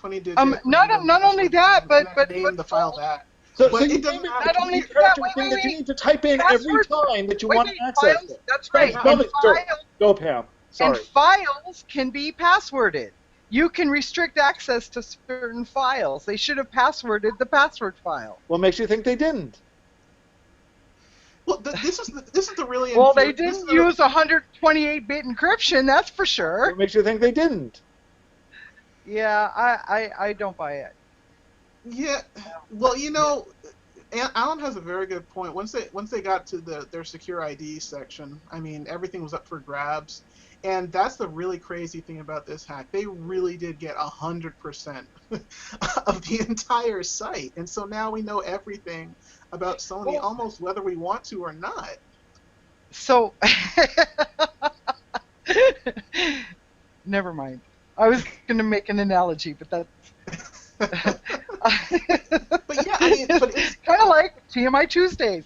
Not only that, but name the file that. So But you it doesn't name matter. it Not only the that, character wait, thing wait, that you wait. need to type in every Password- time that you want to access files, it. that's right. Tell me, And go, Pam. and Sorry. files can be passworded. You can restrict access to certain files. They should have passworded the password file. What makes you think they didn't? Well, this is the really. Well, they this is didn't the- use 128-bit encryption, that's for sure. What makes you think they didn't? Yeah, I don't buy it. Yeah, well, Alan has a very good point. Once they got to their secure ID section, I mean, everything was up for grabs, and that's the really crazy thing about this hack. They really did get 100% of the entire site, and so now we know everything about Sony, Well- almost whether we want to or not. So, never mind. I was going to make an analogy, but that's... But yeah, I mean, but it's kind of like TMI Tuesdays.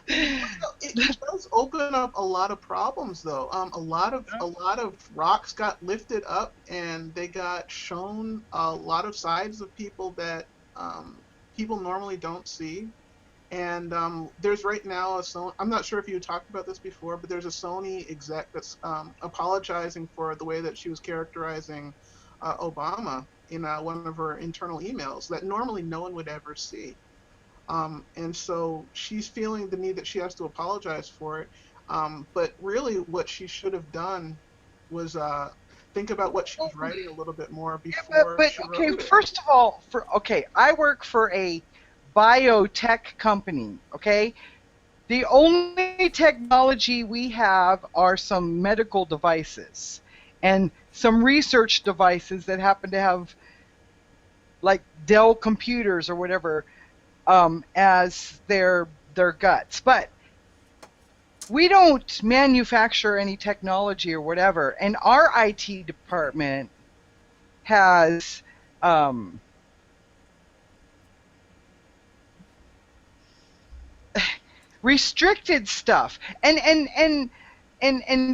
it does open up a lot of problems, though. A lot of rocks got lifted up, and they got shown a lot of sides of people that people normally don't see. And there's right now a Sony. I'm not sure if you talked about this before, but there's a Sony exec that's apologizing for the way that she was characterizing Obama in one of her internal emails that normally no one would ever see. And so she's feeling the need that she has to apologize for it. But really what she should have done was think about what she's writing a little bit more before but she wrote okay, it. first of all, I work for a biotech company, okay? The only technology we have are some medical devices and some research devices that happen to have like Dell computers or whatever as their guts. But we don't manufacture any technology or whatever, and our IT department has restricted stuff and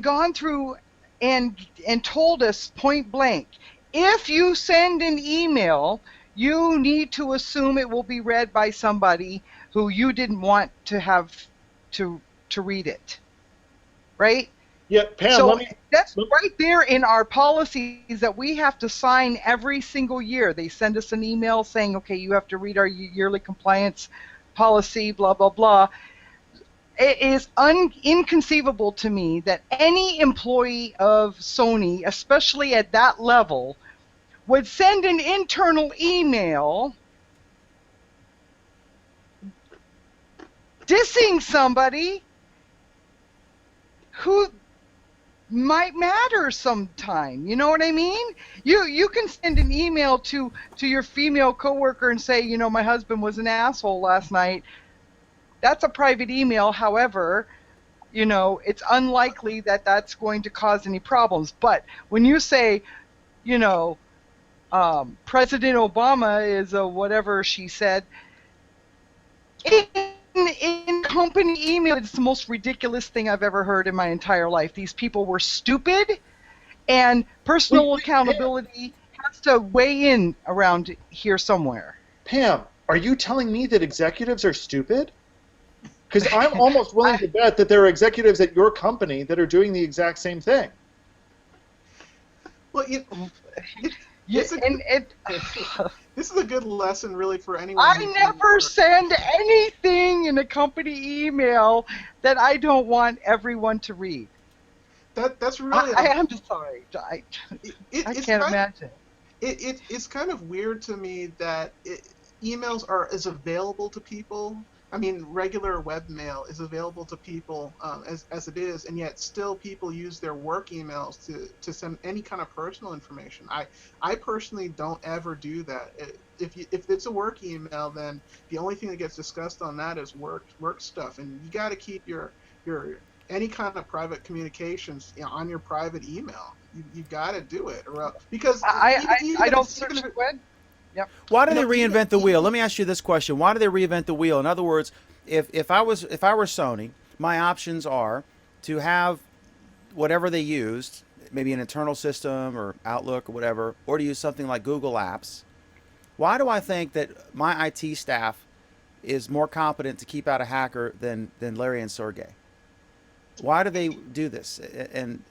gone through and told us point blank, if you send an email, you need to assume it will be read by somebody who you didn't want to have to read it, right? Yeah, Pam. So let me. that's right there in our policies that we have to sign every single year. They send us an email saying, okay, you have to read our yearly compliance policy, blah, blah, blah. It is inconceivable to me that any employee of Sony, especially at that level, would send an internal email dissing somebody who might matter sometime. You know what I mean? You can send an email to your female coworker and say, my husband was an asshole last night. That's a private email. However, it's unlikely that that's going to cause any problems. But when you say, President Obama is a whatever she said, in company email, it's the most ridiculous thing I've ever heard in my entire life. These people were stupid, and personal accountability has to weigh in around here somewhere. Pam, are you telling me that executives are stupid? Because I'm almost willing to bet that there are executives at your company that are doing the exact same thing. Well, it, Yeah, it's a and it. this is a good lesson, really, for anyone. I who's never send anything in a company email that I don't want everyone to read. that's really I'm sorry. I it's can't imagine. it's kind of weird to me that emails are is available to people. I mean, regular webmail is available to people as it is, and yet still people use their work emails to send any kind of personal information. I personally don't ever do that. If it's a work email, then the only thing that gets discussed on that is work stuff, and you got to keep your any kind of private communications, on your private email. You got to do it, because I don't search the web. Yep. Why do You they know, reinvent the wheel? Let me ask you this question: why do they reinvent the wheel? In other words, if I were Sony, my options are to have whatever they used, maybe an internal system or Outlook or whatever, or to use something like Google Apps. Why do I think that my IT staff is more competent to keep out a hacker than Larry and Sergey? Why do they do this? And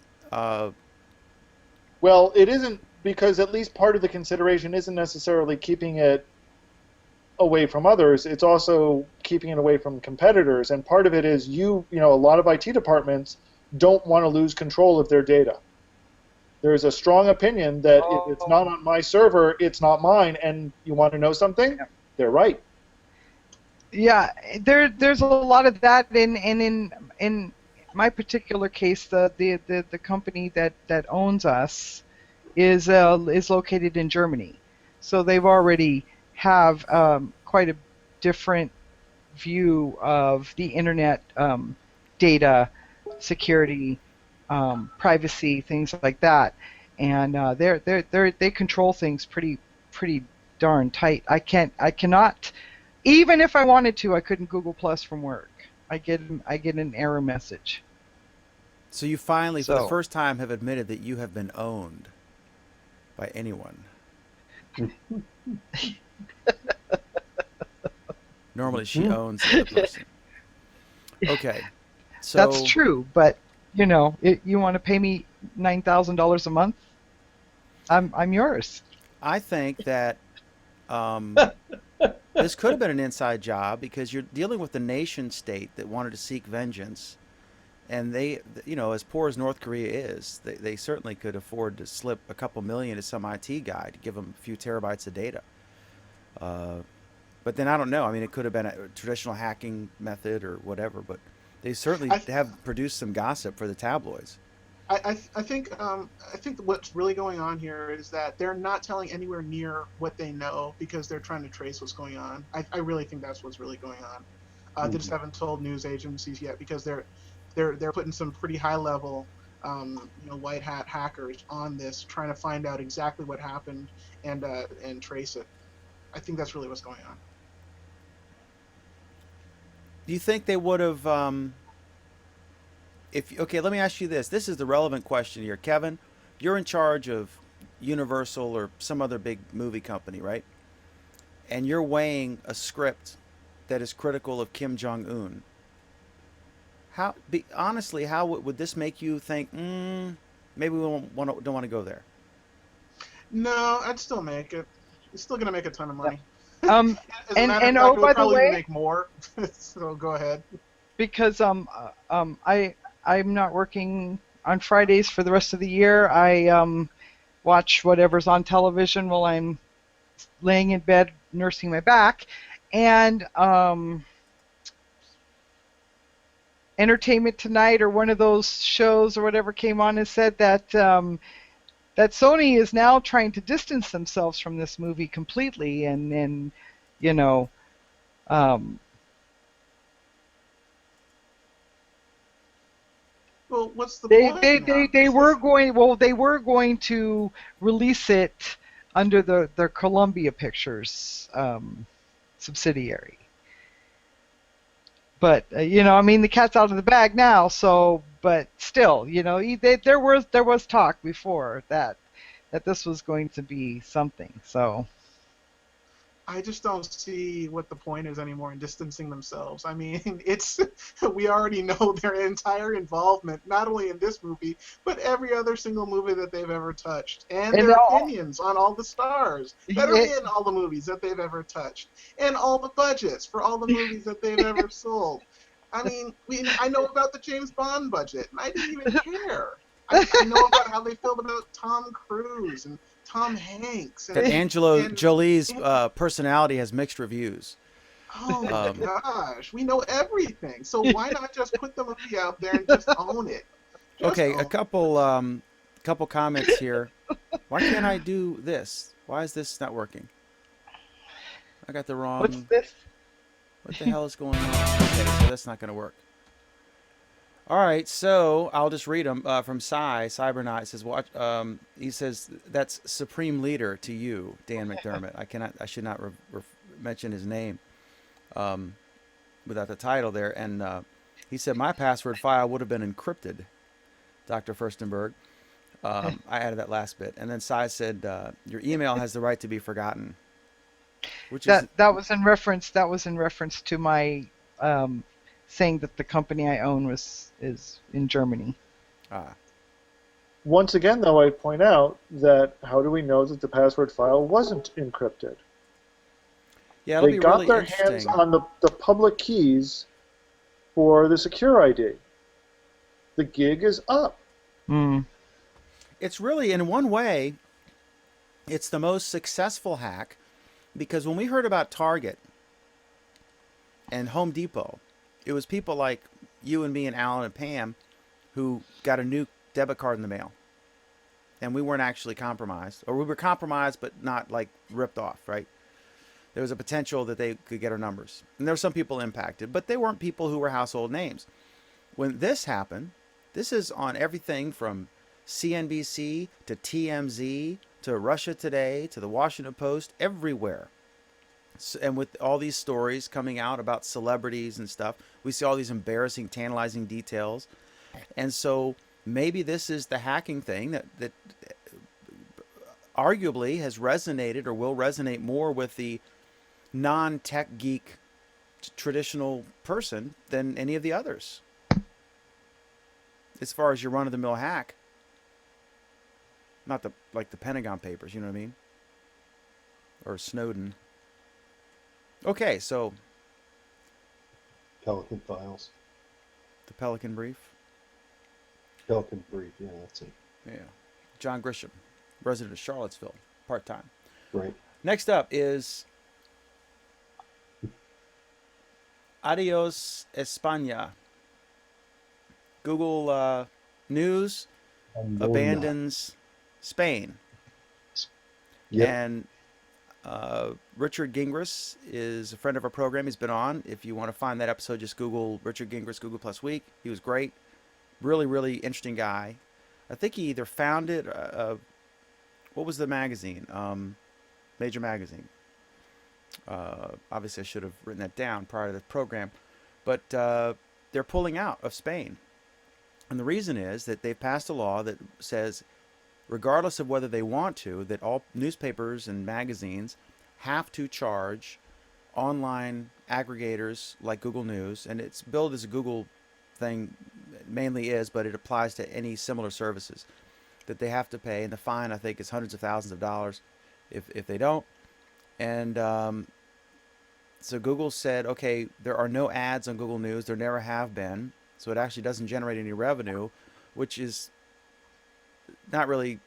Well, it isn't, because at least part of the consideration isn't necessarily keeping it away from others. It's also keeping it away from competitors. And part of it is a lot of IT departments don't want to lose control of their data. There's a strong opinion that if it's not on my server, it's not mine. And you want to know something? Yeah. They're right. Yeah, there's a lot of that, and in my particular case, the company that owns us is located in Germany, so they've already have quite a different view of the internet, data security, privacy, things like that, and they control things pretty darn tight. I cannot. Even if I wanted to, I couldn't Google Plus from work. I get an error message. so you finally, for the first time, have admitted that you have been owned by anyone. Normally, she owns the person. Okay, so That's true, but you want to pay me $9,000 a month? I'm yours. I think that this could have been an inside job, because you're dealing with a nation state that wanted to seek vengeance, and they, as poor as North Korea is, they certainly could afford to slip a couple million to some IT guy to give them a few terabytes of data. But then I don't know. I mean, it could have been a traditional hacking method or whatever, but they certainly have produced some gossip for the tabloids. I think what's really going on here is that they're not telling anywhere near what they know, because they're trying to trace what's going on. I really think that's what's really going on. They just haven't told news agencies yet, because they're putting some pretty high level, white hat hackers on this, trying to find out exactly what happened and trace it. I think that's really what's going on. Do you think they would have? Okay, let me ask you this. This is the relevant question here, Kevin. You're in charge of Universal or some other big movie company, right? And you're weighing a script that is critical of Kim Jong Un. Honestly, how would this make you think? Maybe we don't want to go there. No, I'd still make it. It's still gonna make a ton of money. By It'll the probably way, make more. So go ahead. because I'm not working on Fridays for the rest of the year. I watch whatever's on television while I'm laying in bed nursing my back, and Entertainment Tonight or one of those shows or whatever came on and said that that Sony is now trying to distance themselves from this movie completely, and Well, what's the point now? they were going to release it under the Columbia Pictures subsidiary. But I mean, the cat's out of the bag now. So, but still, there was talk before that this was going to be something. So, I just don't see what the point is anymore in distancing themselves. I mean, it's we already know their entire involvement, not only in this movie, but every other single movie that they've ever touched, and And their all, opinions on all the stars that are yeah, in all the movies that they've ever touched, and all the budgets for all the movies that they've ever sold. I mean, I know about the James Bond budget, and I didn't even care. I know about how they felt about Tom Cruise and Tom Hanks That Angelo and Jolie's personality has mixed reviews. oh my Um, gosh, we know everything. So why not just put the movie out there and just own it? Just okay, own a it. couple comments here. Why can't I do this? Why is this not working? I got the what's wrong. this? What the hell is going on? Okay, so that's not going to work. All right, so I'll just read them from Cybernaut. It says, "Watch." He says that's Supreme Leader to you, Dan McDermott. I should not mention his name without the title there. And he said my password file would have been encrypted, Dr. Furstenberg. I added that last bit, and then Cy said your email has the right to be forgotten, which is That was in reference. That was in reference to my saying that the company I own is in Germany. Once again, though, I point out that how do we know that the password file wasn't encrypted? yeah, it'll They be got really their hands interesting. on the public keys for the secure ID. The gig is up. Mm. It's really, in one way, it's the most successful hack because when we heard about Target and Home Depot, it was people like you and me and Alan and Pam who got a new debit card in the mail. And we weren't actually compromised, or we were compromised but not like ripped off, right? There was a potential that they could get our numbers. And there were some people impacted, but they weren't people who were household names. When this happened, this is on everything from CNBC to TMZ to Russia Today to the Washington Post, everywhere. And with all these stories coming out about celebrities and stuff, we see all these embarrassing, tantalizing details. And so maybe this is the hacking thing that arguably has resonated or will resonate more with the non-tech geek traditional person than any of the others. As far as your run-of-the-mill hack. Not like the Pentagon Papers, you know what I mean? Or Snowden. Okay, so Pelican Files. the Pelican Brief. Pelican Brief, yeah, that's it. Yeah. John Grisham, resident of Charlottesville, part-time. Right. Next up is Adios España. Google News abandons Spain. Yep. And Richard Gingras is a friend of our program. He's been on. If you want to find that episode, just Google Richard Gingras, Google Plus Week. He was great. Really, really interesting guy. I think he either founded, what was the magazine? Major Magazine. Obviously, I should have written that down prior to the program. But they're pulling out of Spain. And the reason is that they've passed a law that says, regardless of whether they want to, that all newspapers and magazines have to charge online aggregators like Google News, and it's billed as a Google thing, mainly is, but it applies to any similar services, that they have to pay, and the fine, I think, is hundreds of thousands of dollars if they don't. And so Google said, okay, there are no ads on Google News, there never have been, so it actually doesn't generate any revenue, which is not really,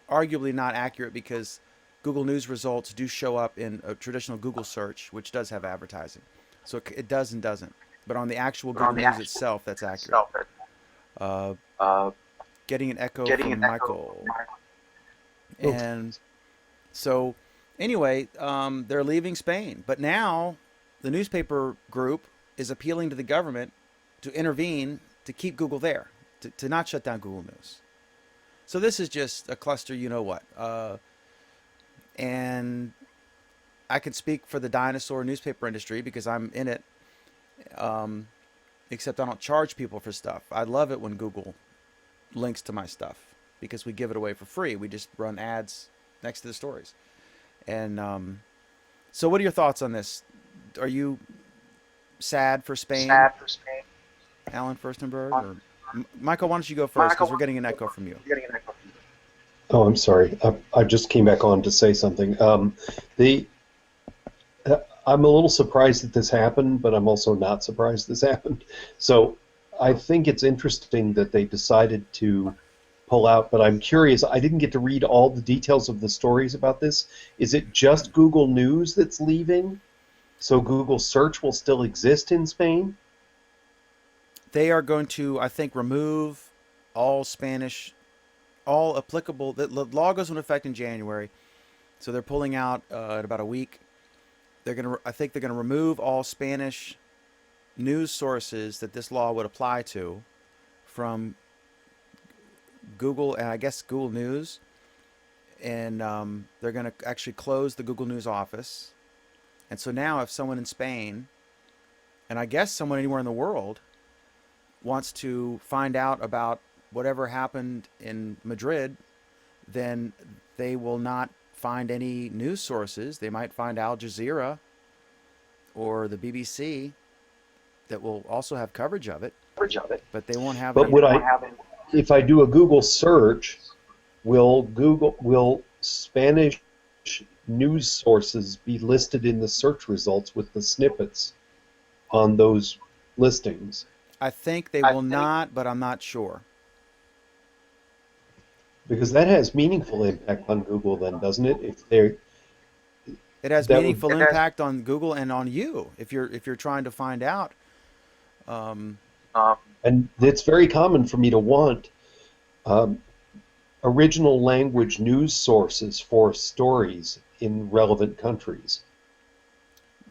arguably not accurate, because Google News results do show up in a traditional Google search, which does have advertising. So it does and doesn't. But on the actual Google News itself, that's accurate. Getting an echo from Michael. And so anyway, they're leaving Spain. But now the newspaper group is appealing to the government to intervene to keep Google there, to not shut down Google News. So this is just a cluster, you know what. And I can speak for the dinosaur newspaper industry because I'm in it, except I don't charge people for stuff. I love it when Google links to my stuff because we give it away for free. We just run ads next to the stories. And So, what are your thoughts on this? Are you sad for Spain, Alan Furstenberg, or Michael? Why don't you go first because we're getting an echo from you. Oh, I'm sorry. I just came back on to say something. The I'm a little surprised that this happened, but I'm also not surprised this happened. So I think it's interesting that they decided to pull out, but I'm curious. I didn't get to read all the details of the stories about this. Is it just Google News that's leaving? So Google Search will still exist in Spain? They are going to, I think, remove all Spanish, all applicable. The law goes into effect in January, so they're pulling out in about a week. I think they're gonna remove all Spanish news sources that this law would apply to from Google and I guess Google News, and they're gonna actually close the Google News office. And so now, if someone in Spain, and I guess someone anywhere in the world, wants to find out about whatever happened in Madrid, then they will not find any news sources. They might find Al Jazeera or the BBC that will also have coverage of it, but they won't have But any. if I do a Google search, will Spanish news sources be listed in the search results with the snippets on those listings? I think they will not, but I'm not sure. Because that has meaningful impact on Google then, doesn't it? If they're It has that would- meaningful impact on Google and on you if you're trying to find out. and it's very common for me to want um, original language news sources for stories in relevant countries.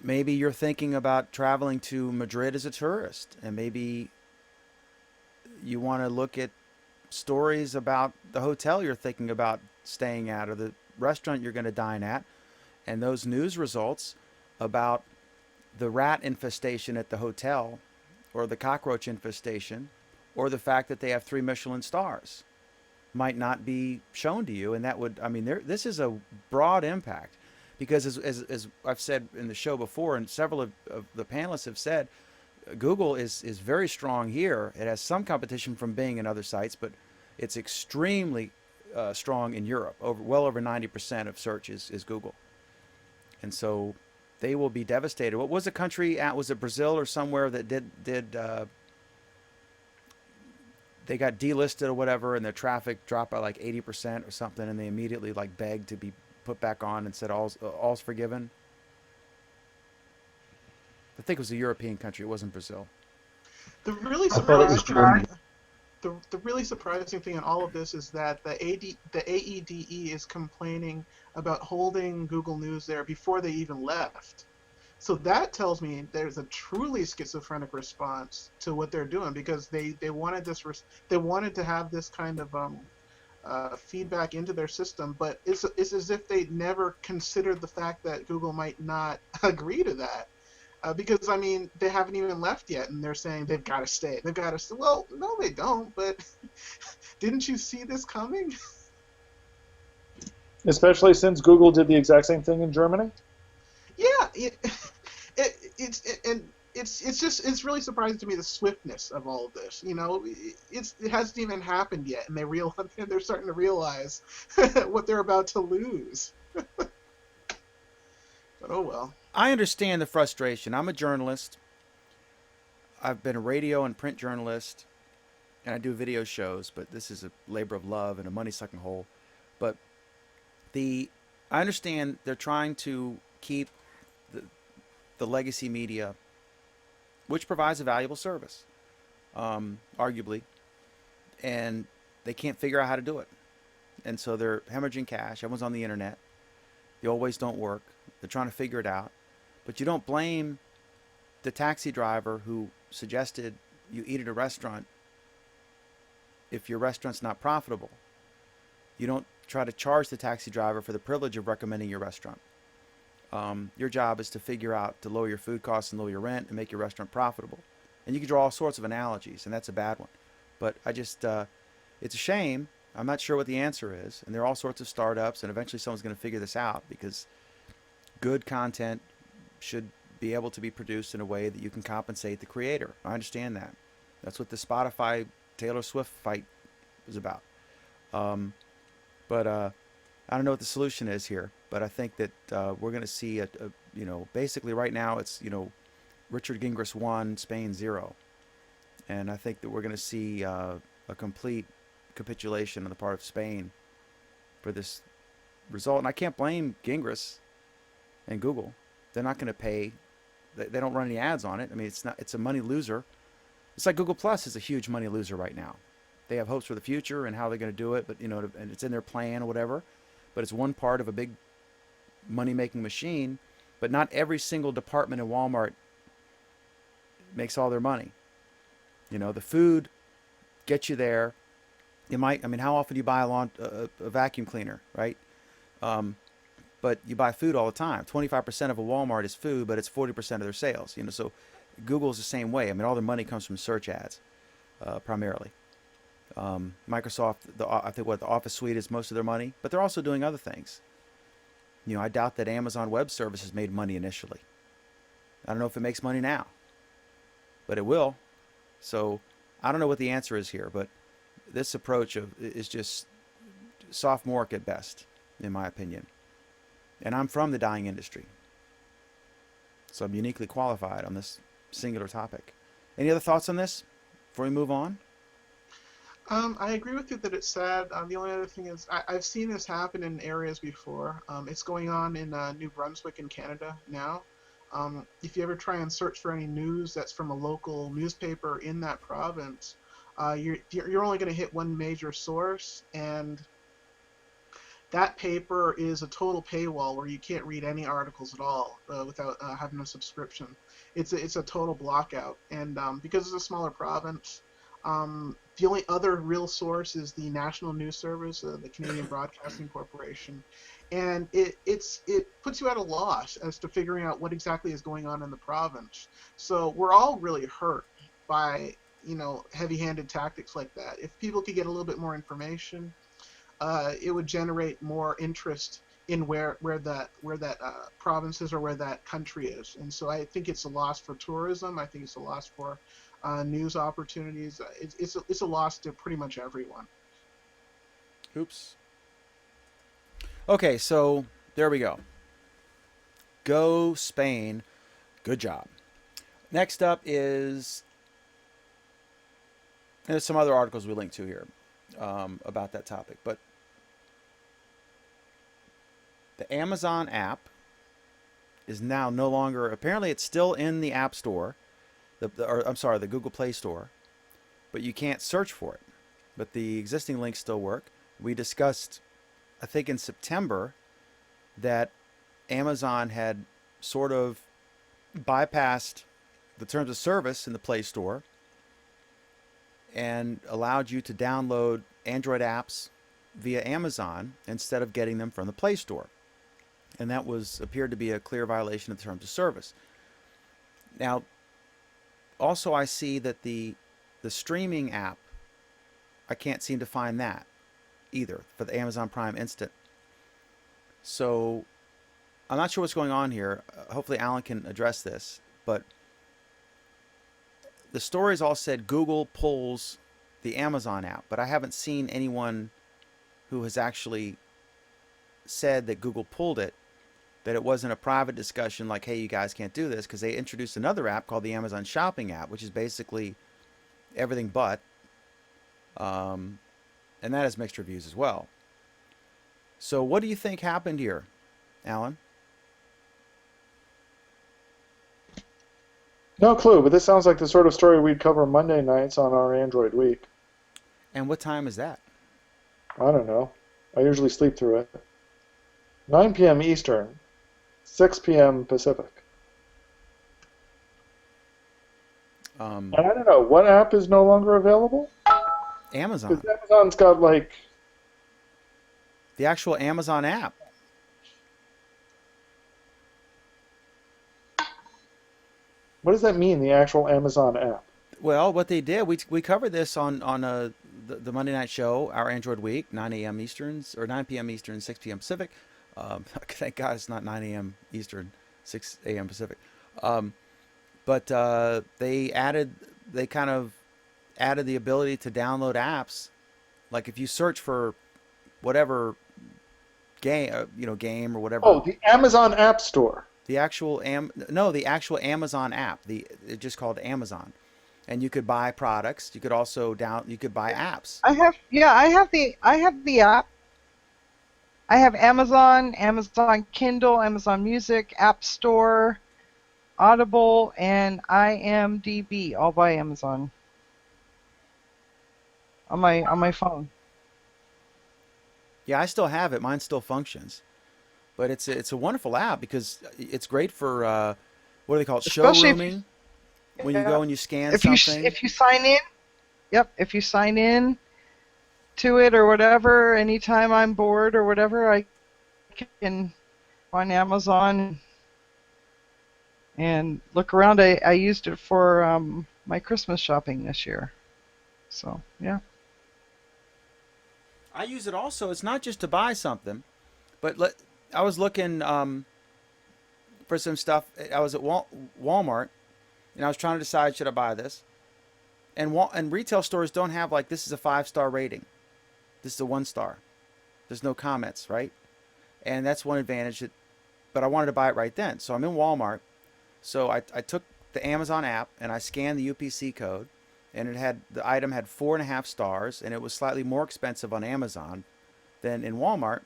Maybe you're thinking about traveling to Madrid as a tourist, and maybe you want to look at stories about the hotel you're thinking about staying at or the restaurant you're going to dine at, and those news results about the rat infestation at the hotel or the cockroach infestation or the fact that they have 3 Michelin stars might not be shown to you. And that would, I mean, this is a broad impact because as I've said in the show before, and several of the panelists have said, Google is very strong here. It has some competition from Bing and other sites, but it's extremely strong in Europe. Well over 90% of search is Google. And so they will be devastated. What was the country at? Was it Brazil or somewhere that did they got delisted or whatever, and their traffic dropped by like 80% or something, and they immediately like begged to be put back on and said all's forgiven. I think it was a European country. It wasn't Brazil. The really I thought it was surprising, Germany. the really surprising thing in all of this is that the AEDE is complaining about holding Google News there before they even left. So that tells me there's a truly schizophrenic response to what they're doing because they wanted they wanted to have this kind of feedback into their system, but it's as if they never considered the fact that Google might not agree to that. Because, I mean, they haven't even left yet, and they're saying they've got to stay. They've got to stay. Well, no, they don't, but didn't you see this coming? Especially since Google did the exact same thing in Germany. Yeah, it's really surprising to me the swiftness of all of this. You know, it hasn't even happened yet, and they're starting to realize what they're about to lose. But oh well. I understand the frustration. I'm a journalist. I've been a radio and print journalist, and I do video shows, but this is a labor of love and a money-sucking hole. But I understand they're trying to keep the legacy media, which provides a valuable service, arguably, and they can't figure out how to do it. And so they're hemorrhaging cash. Everyone's on the internet. The old ways don't work. They're trying to figure it out. But you don't blame the taxi driver who suggested you eat at a restaurant if your restaurant's not profitable. You don't try to charge the taxi driver for the privilege of recommending your restaurant. Your job is to figure out to lower your food costs and lower your rent and make your restaurant profitable. And you can draw all sorts of analogies, and that's a bad one. But it's a shame. I'm not sure what the answer is. And there are all sorts of startups, and eventually someone's going to figure this out because good content should be able to be produced in a way that you can compensate the creator. I understand that. That's what the Spotify Taylor Swift fight was about. But I don't know what the solution is here. But I think that we're going to see basically right now it's Richard Gingras 1, Spain 0, and I think that we're going to see a complete capitulation on the part of Spain for this result. And I can't blame Gingras and Google. They're not going to pay. They don't run any ads on it. I mean, it's a money loser. It's like Google Plus is a huge money loser right now. They have hopes for the future and how they're going to do it, but and it's in their plan or whatever. But it's one part of a big money-making machine. But not every single department in Walmart makes all their money. The food gets you there. How often do you buy a vacuum cleaner, right? But you buy food all the time. 25% of a Walmart is food, but it's 40% of their sales. So Google's the same way. All their money comes from search ads, primarily. Microsoft, I think the Office suite is most of their money, but they're also doing other things. I doubt that Amazon Web Services made money initially. I don't know if it makes money now, but it will. So I don't know what the answer is here, but this approach is just sophomoric at best, in my opinion. And I'm from the dyeing industry, so I'm uniquely qualified on this singular topic. Any other thoughts on this before we move on? I agree with you that it's sad. The only other thing is I've seen this happen in areas before. It's going on in New Brunswick in Canada now. If you ever try and search for any news that's from a local newspaper in that province, you're only going to hit one major source, and that paper is a total paywall where you can't read any articles at all without having a subscription. It's a total blockout, and because it's a smaller province, the only other real source is the National News Service, the Canadian Broadcasting Corporation, and it puts you at a loss as to figuring out what exactly is going on in the province. So we're all really hurt by heavy-handed tactics like that. If people could get a little bit more information, it would generate more interest in where that province is or where that country is. And so I think it's a loss for tourism. I think it's a loss for news opportunities. It's a loss to pretty much everyone. Oops. Okay, so there we go. Go Spain. Good job. Next up is, there's some other articles we linked to here about that topic, but the Amazon app is now no longer, apparently it's still in the App Store, the Google Play Store, but you can't search for it. But the existing links still work. We discussed, I think in September, that Amazon had sort of bypassed the terms of service in the Play Store and allowed you to download Android apps via Amazon instead of getting them from the Play Store. And that appeared to be a clear violation of the terms of service. Now, also I see that the streaming app, I can't seem to find that either for the Amazon Prime Instant. So I'm not sure what's going on here. Hopefully Alan can address this, but the stories all said Google pulls the Amazon app, but I haven't seen anyone who has actually said that Google pulled it, that it wasn't a private discussion like, hey, you guys can't do this, because they introduced another app called the Amazon Shopping app, which is basically everything but, and that has mixed reviews as well. So what do you think happened here, Alan? No clue, but this sounds like the sort of story we'd cover Monday nights on our Android Week. And what time is that? I don't know. I usually sleep through it. 9 p.m. Eastern, 6 p.m. Pacific. And I don't know, what app is no longer available? Amazon. Because Amazon's got like... The actual Amazon app. What does that mean, the actual Amazon app? Well, what they did, we covered this on the Monday night show, our Android Week, 9 a.m. Eastern, or 9 p.m. Eastern, 6 p.m. Pacific. Thank God it's not 9 a.m. Eastern, 6 a.m. Pacific. But they kind of added the ability to download apps. Like if you search for whatever game, game or whatever, Oh, the Amazon App Store. the actual the actual Amazon app, it's just called Amazon, and you could buy products. You could also you could buy apps. I have the app. I have Amazon, Amazon Kindle, Amazon Music, App Store, Audible, and IMDb, all by Amazon. On my phone. Yeah, I still have it. Mine still functions, but it's a wonderful app because it's great for what do they call it? Especially Showrooming. When you go and you scan if something. if you sign in, if you sign in to it or whatever, anytime I'm bored or whatever, I can on Amazon and look around. I used it for my Christmas shopping this year. So, yeah. I use it also. It's not just to buy something, but I was looking for some stuff. I was at Walmart, and I was trying to decide, should I buy this? And retail stores don't have like, this is a 5-star rating. This is a 1-star. There's no comments, right? And that's one advantage. But I wanted to buy it right then. So I'm in Walmart. So I took the Amazon app and I scanned the UPC code, and the item had 4.5 stars, and it was slightly more expensive on Amazon than in Walmart.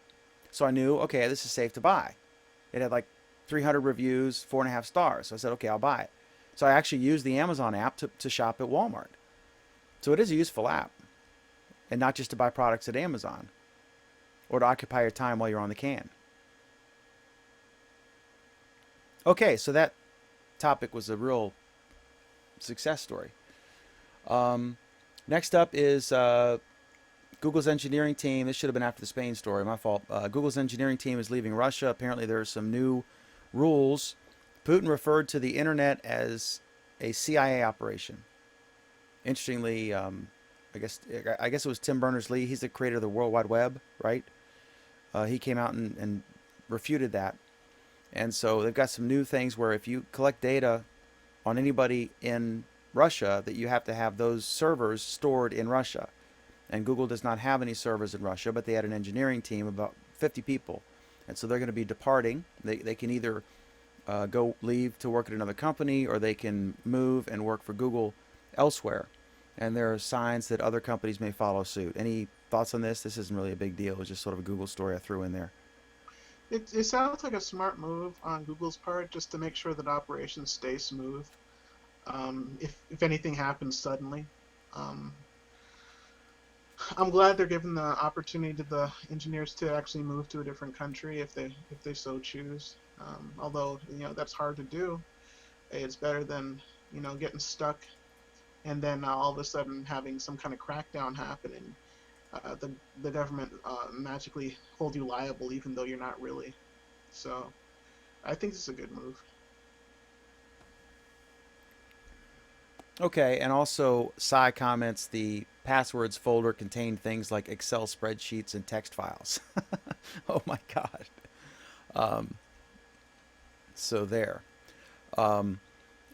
So I knew, okay, this is safe to buy. It had like 300 reviews, 4.5 stars. So I said, okay, I'll buy it. So I actually used the Amazon app to shop at Walmart. So it is a useful app, and not just to buy products at Amazon or to occupy your time while you're on the can. Okay, so that topic was a real success story. Next up is Google's engineering team. This should have been after the Spain story. My fault. Google's engineering team is leaving Russia. Apparently, there are some new rules. Putin referred to the internet as a CIA operation. Interestingly, I guess it was Tim Berners-Lee. He's the creator of the World Wide Web, right? He came out and refuted that. And so they've got some new things where if you collect data on anybody in Russia, that you have to have those servers stored in Russia. And Google does not have any servers in Russia, but they had an engineering team, about 50 people. And so they're going to be departing. They can either leave to work at another company, or they can move and work for Google elsewhere. And there are signs that other companies may follow suit. Any thoughts on this? This isn't really a big deal. It's just sort of a Google story I threw in there. It sounds like a smart move on Google's part, just to make sure that operations stay smooth. If anything happens suddenly, I'm glad they're giving the opportunity to the engineers to actually move to a different country if they so choose. Although that's hard to do. It's better than getting stuck and then all of a sudden having some kind of crackdown happen and the government magically hold you liable even though you're not really. So I think this is a good move. Okay, and also Sai comments the passwords folder contained things like Excel spreadsheets and text files. Oh my God. So there. And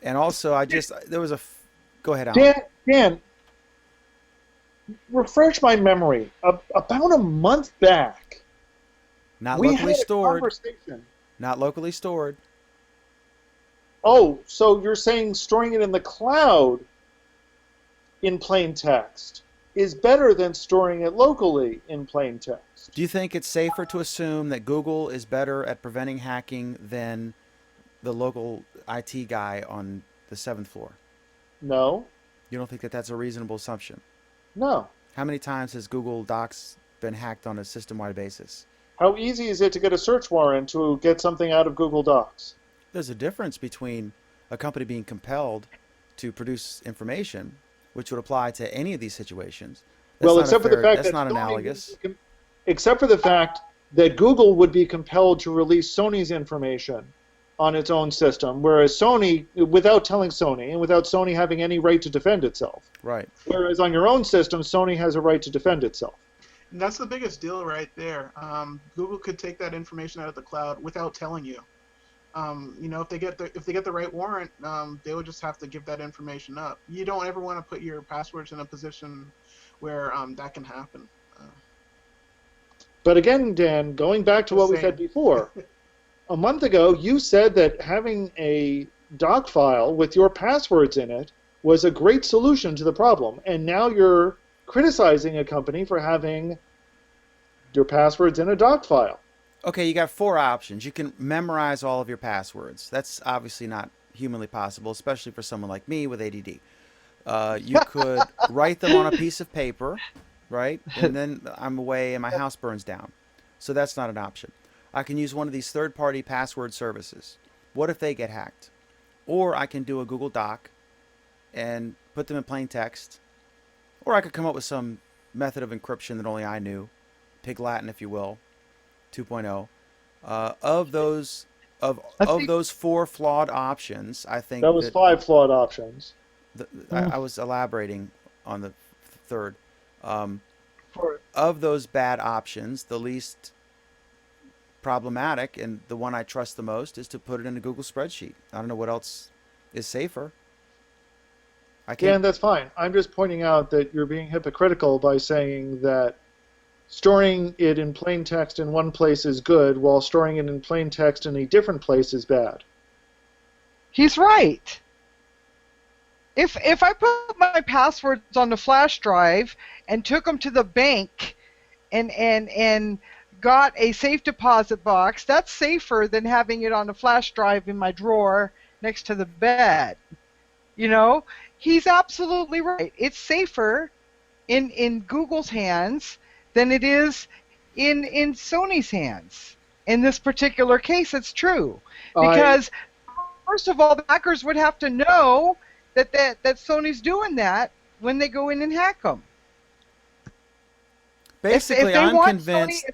also there was go ahead, Alan. Dan, refresh my memory. About a month back, Not we locally had a stored. conversation. Not locally stored. Oh, so you're saying storing it in the cloud in plain text is better than storing it locally in plain text? Do you think it's safer to assume that Google is better at preventing hacking than the local IT guy on the 7th floor? No. You don't think that that's a reasonable assumption? No. How many times has Google Docs been hacked on a system-wide basis? How easy is it to get a search warrant to get something out of Google Docs? There's a difference between a company being compelled to produce information, which would apply to any of these situations. Except for the fact that's that not Sony analogous. Except for the fact that Google would be compelled to release Sony's information on its own system, whereas Sony, without telling Sony, and without Sony having any right to defend itself. Right. Whereas on your own system, Sony has a right to defend itself. And that's the biggest deal right there. Google could take that information out of the cloud without telling you. If they get the right warrant, they would just have to give that information up. You don't ever want to put your passwords in a position where that can happen. But again, Dan, going back to Just what we saying. said before, a month ago you said that having a doc file with your passwords in it was a great solution to the problem, and now you're criticizing a company for having your passwords in a doc file. Okay, you got 4 options. You can memorize all of your passwords. That's obviously not humanly possible, especially for someone like me with ADD. You could write them on a piece of paper, right? And then I'm away and my house burns down. So that's not an option. I can use one of these third-party password services. What if they get hacked? Or I can do a Google Doc and put them in plain text. Or I could come up with some method of encryption that only I knew. Pig Latin, if you will. 2.0. Of those think- those 4 flawed options, I think That was 5 flawed options. I was elaborating on the third. For Of those bad options, the least problematic and the one I trust the most is to put it in a Google spreadsheet. I don't know what else is safer. I Dan, can't. that's fine. I'm just pointing out that you're being hypocritical by saying that storing it in plain text in one place is good, while storing it in plain text in a different place is bad. He's right. If I put my passwords on the flash drive and took them to the bank and got a safe deposit box, that's safer than having it on a flash drive in my drawer next to the bed. You know, he's absolutely right. It's safer in Google's hands than it is in Sony's hands. In this particular case, it's true. Because, first of all, the hackers would have to know that Sony's doing that when they go in and hack them. Basically, I'm convinced.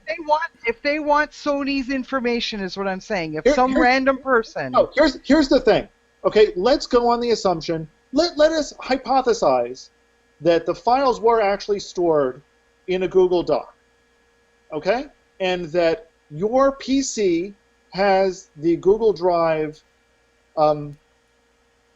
If they want Sony's information, is what I'm saying. If Here- some here's- random person. Oh, here's the thing. Okay, let's go on the assumption. Let us hypothesize that the files were actually stored in a Google Doc. Okay? And that your PC has the Google Drive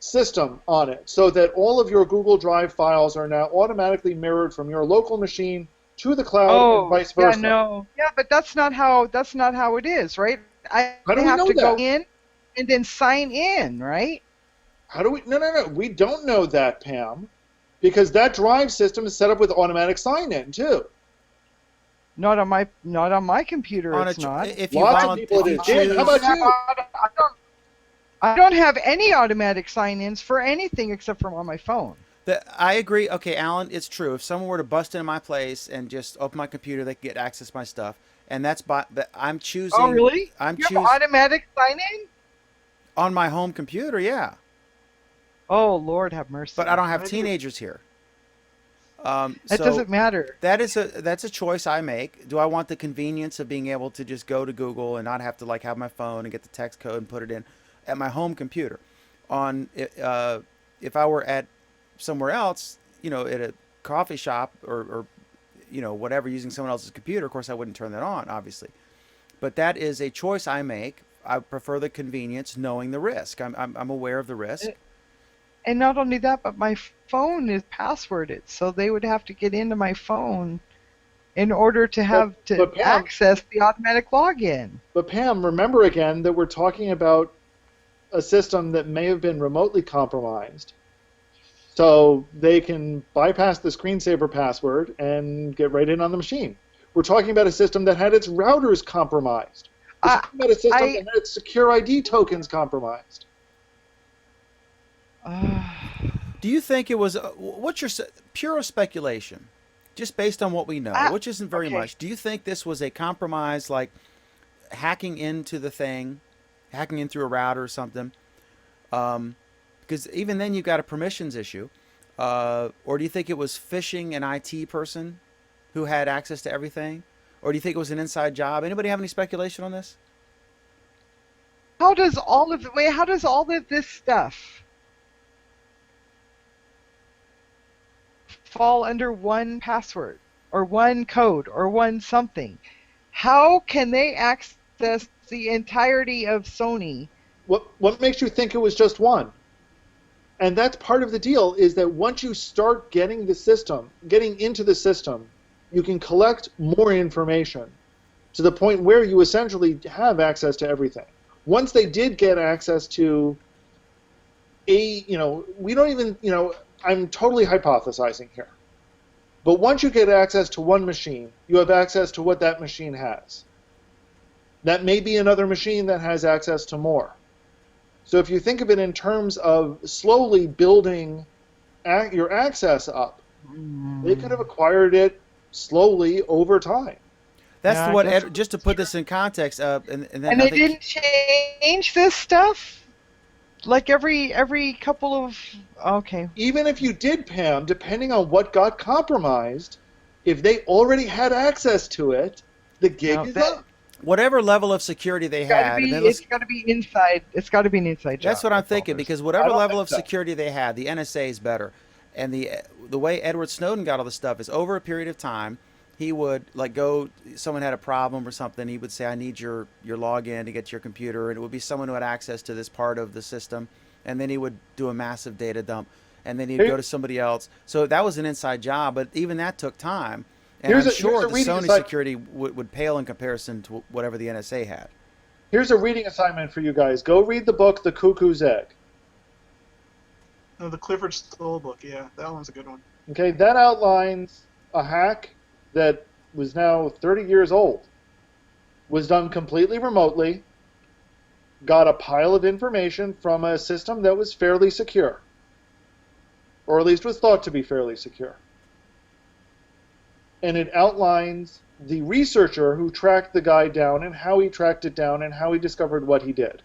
system on it, so that all of your Google Drive files are now automatically mirrored from your local machine to the cloud and vice versa. Yeah, no. Yeah, but that's not how it is, right? I How do we have know to go that? in and then sign in, right? How do we? No. We don't know that, Pam, because that drive system is set up with automatic sign-in too. Not on my computer. On it's not. if you Lots of volunteer, people it is. Dan, how about you? I don't have any automatic sign-ins for anything except for on my phone. I agree. Okay, Alan, it's true. If someone were to bust into my place and just open my computer, they could get access to my stuff, and that's I'm choosing. Oh, really? I'm You have choosing automatic sign-in? on my home computer, yeah. Oh, Lord have mercy. But I don't have I do. teenagers here. That So doesn't matter. that's a choice I make. Do I want the convenience of being able to just go to Google and not have to have my phone and get the text code and put it in at my home computer? If I were at somewhere else, at a coffee shop or whatever, using someone else's computer, of course I wouldn't turn that on, obviously. But that is a choice I make. I prefer the convenience, knowing the risk. I'm aware of the risk. And not only that, but my phone is passworded, so they would have to get into my phone in order to have but Pam- access the automatic login. But Pam, remember again that we're talking about a system that may have been remotely compromised. So they can bypass the screensaver password and get right in on the machine. We're talking about a system that had its routers compromised. We're talking about a system that had its secure ID tokens compromised. Do you think it was? What's your pure speculation, just based on what we know, which isn't very okay. much? Do you think this was a compromise, like hacking into the thing, hacking in through a router or something? Because even then you've got a permissions issue. Or do you think it was phishing an IT person who had access to everything? Or do you think it was an inside job? Anybody have any speculation on this? How does all of this stuff fall under one password? or one code or one something. How can they access the entirety of Sony? What makes you think it was just one? And that's part of the deal, is that once you start getting into the system, you can collect more information to the point where you essentially have access to everything. Once they did get access to we don't even, I'm totally hypothesizing here. But once you get access to one machine, you have access to what that machine has. That may be another machine that has access to more. So if you think of it in terms of slowly building your access up, they could have acquired it slowly over time. That's Yeah, I what guess just to put this in context. And then And I they think didn't change this stuff? Like every couple of... Okay. Even if you did, Pam, depending on what got compromised, if they already had access to it, the gig No, is that- up. whatever level of security they had, and then It's got to be inside. It's got to be an inside job. that's what I'm all thinking, there's- because I whatever don't level think of so. security they had, the NSA is better. And the way Edward Snowden got all this stuff is over a period of time. He would someone had a problem or something. He would say, "I need your login to get to your computer," and it would be someone who had access to this part of the system. And then he would do a massive data dump, and then he'd go to somebody else. So that was an inside job, but even that took time. And Here's I'm a sure the reading Sony aside- security would pale in comparison to whatever the NSA had. Here's a reading assignment for you guys. Go read the book, The Cuckoo's Egg. The Clifford Stoll book, yeah, that one's a good one. Okay, that outlines a hack that was now 30 years old, was done completely remotely, got a pile of information from a system that was fairly secure, or at least was thought to be fairly secure. And it outlines the researcher who tracked the guy down and how he tracked it down and how he discovered what he did.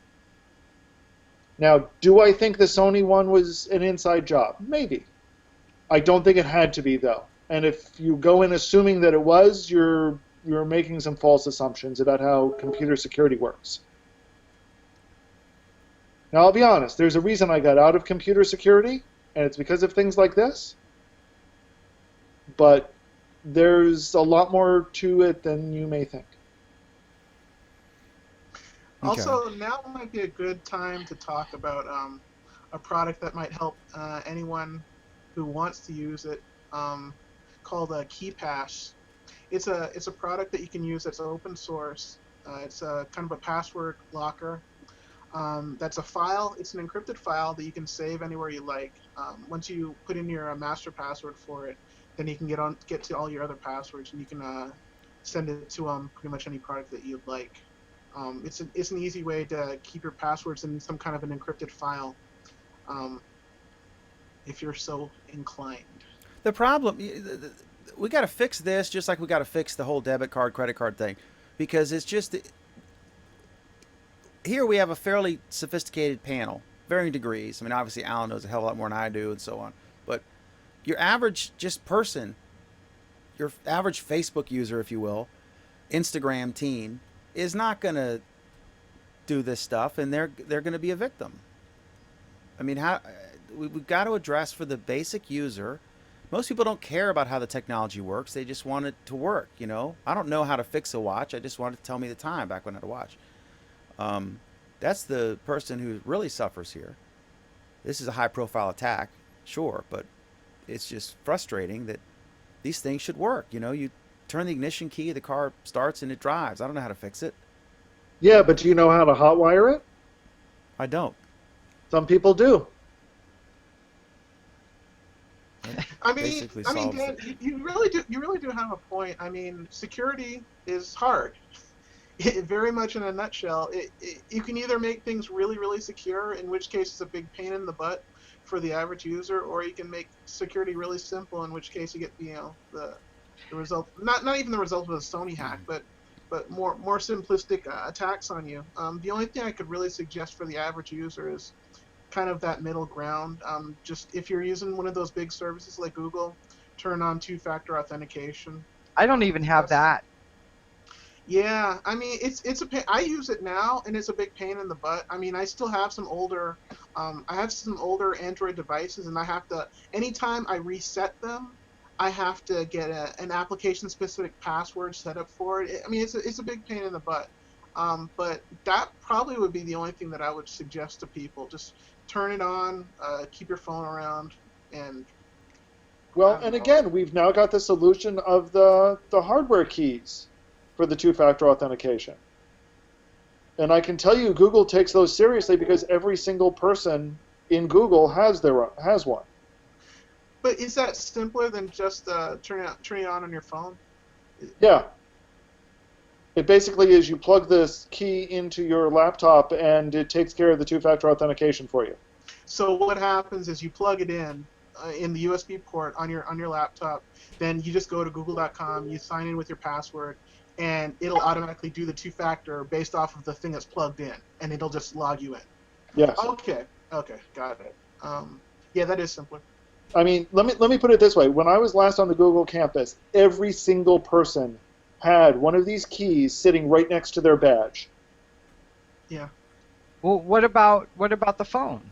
Now, do I think the Sony one was an inside job? Maybe. I don't think it had to be, though. And if you go in assuming that it was, you're making some false assumptions about how computer security works. Now, I'll be honest. There's a reason I got out of computer security, and it's because of things like this. But there's a lot more to it than you may think. Okay. Also, now might be a good time to talk about a product that might help anyone who wants to use it, called KeyPass. It's a product that you can use that's open source. It's a kind of a password locker. That's a file. It's an encrypted file that you can save anywhere you like. Once you put in your master password for it, then you can get to all your other passwords, and you can send it to pretty much any product that you'd like. It's an easy way to keep your passwords in some kind of an encrypted file, if you're so inclined. The problem, we got to fix this just like we got to fix the whole debit card, credit card thing, because it's just, here we have a fairly sophisticated panel, varying degrees. I mean, obviously Alan knows a hell of a lot more than I do and so on, but your average just person, your average Facebook user, if you will, Instagram teen, is not going to do this stuff, and they're going to be a victim. I mean, we've got to address for the basic user. Most people don't care about how the technology works. They just want it to work, you know. I don't know how to fix a watch. I just want it to tell me the time back when I had a watch. That's the person who really suffers here. This is a high-profile attack, sure, but it's just frustrating that these things should work. You know, you turn the ignition key, the car starts, and it drives. I don't know how to fix it. Yeah, but do you know how to hotwire it? I don't. Some people do. I mean, Basically Dan, solves it. you really do have a point. I mean, security is hard. Very much in a nutshell, you can either make things really, really secure, in which case it's a big pain in the butt for the average user, or you can make security really simple, in which case you get the result, not even the result of a Sony hack, but more simplistic attacks on you. The only thing I could really suggest for the average user is kind of that middle ground. Just if you're using one of those big services like Google, turn on two-factor authentication. I don't even have that. Yeah, I mean, it's a pain. I use it now, and it's a big pain in the butt. I mean, I still have some older, Android devices, and I have to, anytime I reset them, I have to get an application-specific password set up for it. I mean, it's a big pain in the butt. But that probably would be the only thing that I would suggest to people. Just turn it on, keep your phone around, and I Well, don't and know. again, we've now got the solution of the hardware keys for the two-factor authentication. And I can tell you, Google takes those seriously because every single person in Google has one. But is that simpler than just turning it on your phone? Yeah. It basically is you plug this key into your laptop and it takes care of the two-factor authentication for you. So what happens is you plug it in the USB port on your laptop. Then you just go to google.com, you sign in with your password, and it'll automatically do the two-factor based off of the thing that's plugged in, and it'll just log you in. Yes. Okay, got it. Yeah, that is simpler. I mean, let me put it this way. When I was last on the Google campus, every single person had one of these keys sitting right next to their badge. Yeah. Well, what about the phone?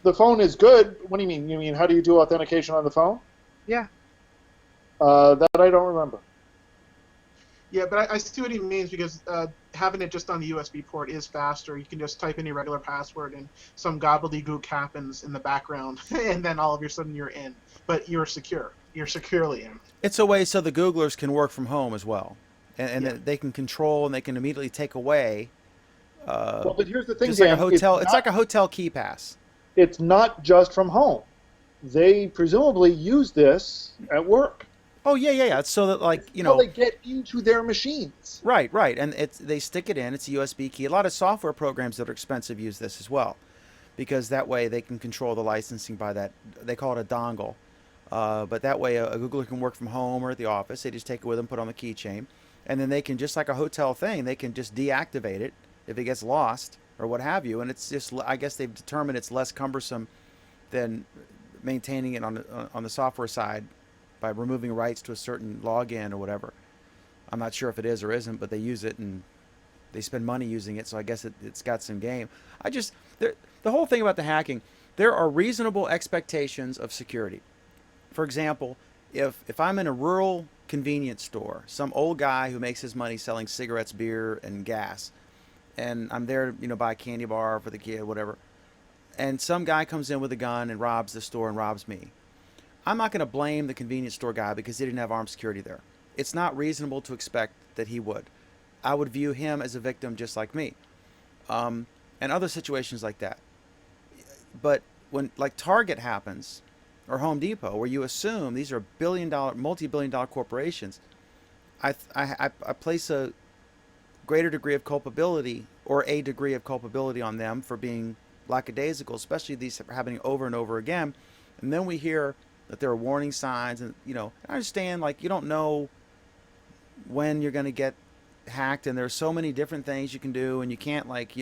The phone is good. What do you mean? You mean how do you do authentication on the phone? Yeah. That I don't remember. Yeah, but I see what he means because having it just on the USB port is faster. You can just type in your regular password and some gobbledygook happens in the background, and then all of a sudden you're in. But you're secure. You're securely in. It's a way so the Googlers can work from home as well, and Yeah. that they can control and they can immediately take away. Well, but here's the thing, Just like a Dan. hotel, it's not, like a hotel key pass. it's not just from home. They presumably use this at work. Oh yeah. It's so that like How they get into their machines. right, and they stick it in. It's a USB key. A lot of software programs that are expensive use this as well, because that way they can control the licensing by that. They call it a dongle, but that way a Googler can work from home or at the office. They just take it with them, put it on the keychain, and then they can, just like a hotel thing, they can just deactivate it if it gets lost or what have you. And it's just, I guess they've determined it's less cumbersome than maintaining it on the software side by removing rights to a certain login or whatever. I'm not sure if it is or isn't, but they use it and they spend money using it, so I guess it's got some game. The whole thing about the hacking, there are reasonable expectations of security. For example, if I'm in a rural convenience store, some old guy who makes his money selling cigarettes, beer, and gas, and I'm there, buy a candy bar for the kid, whatever, and some guy comes in with a gun and robs the store and robs me, I'm not going to blame the convenience store guy because he didn't have armed security there. It's not reasonable to expect that he would. I would view him as a victim just like me, and other situations like that. But when like Target happens, or Home Depot, where you assume these are multi-billion-dollar corporations, I place a greater degree of culpability, or a degree of culpability, on them for being lackadaisical, especially these happening over and over again. And then we hear that there are warning signs, and I understand, like, you don't know when you're going to get hacked, and there's so many different things you can do, and you can't, like,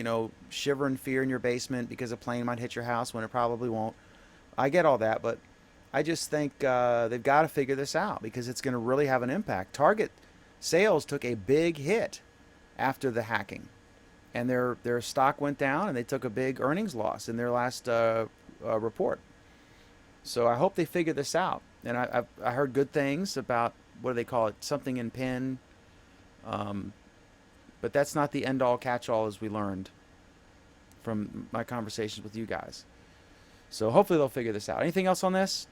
shiver in fear in your basement because a plane might hit your house when it probably won't. I get all that, but I just think they've got to figure this out because it's going to really have an impact. Target sales took a big hit after the hacking, and their stock went down, and they took a big earnings loss in their last report. So I hope they figure this out. And I heard good things about, what do they call it, something in PIN. But that's not the end-all catch-all, as we learned from my conversations with you guys. So hopefully they'll figure this out. Anything else on this?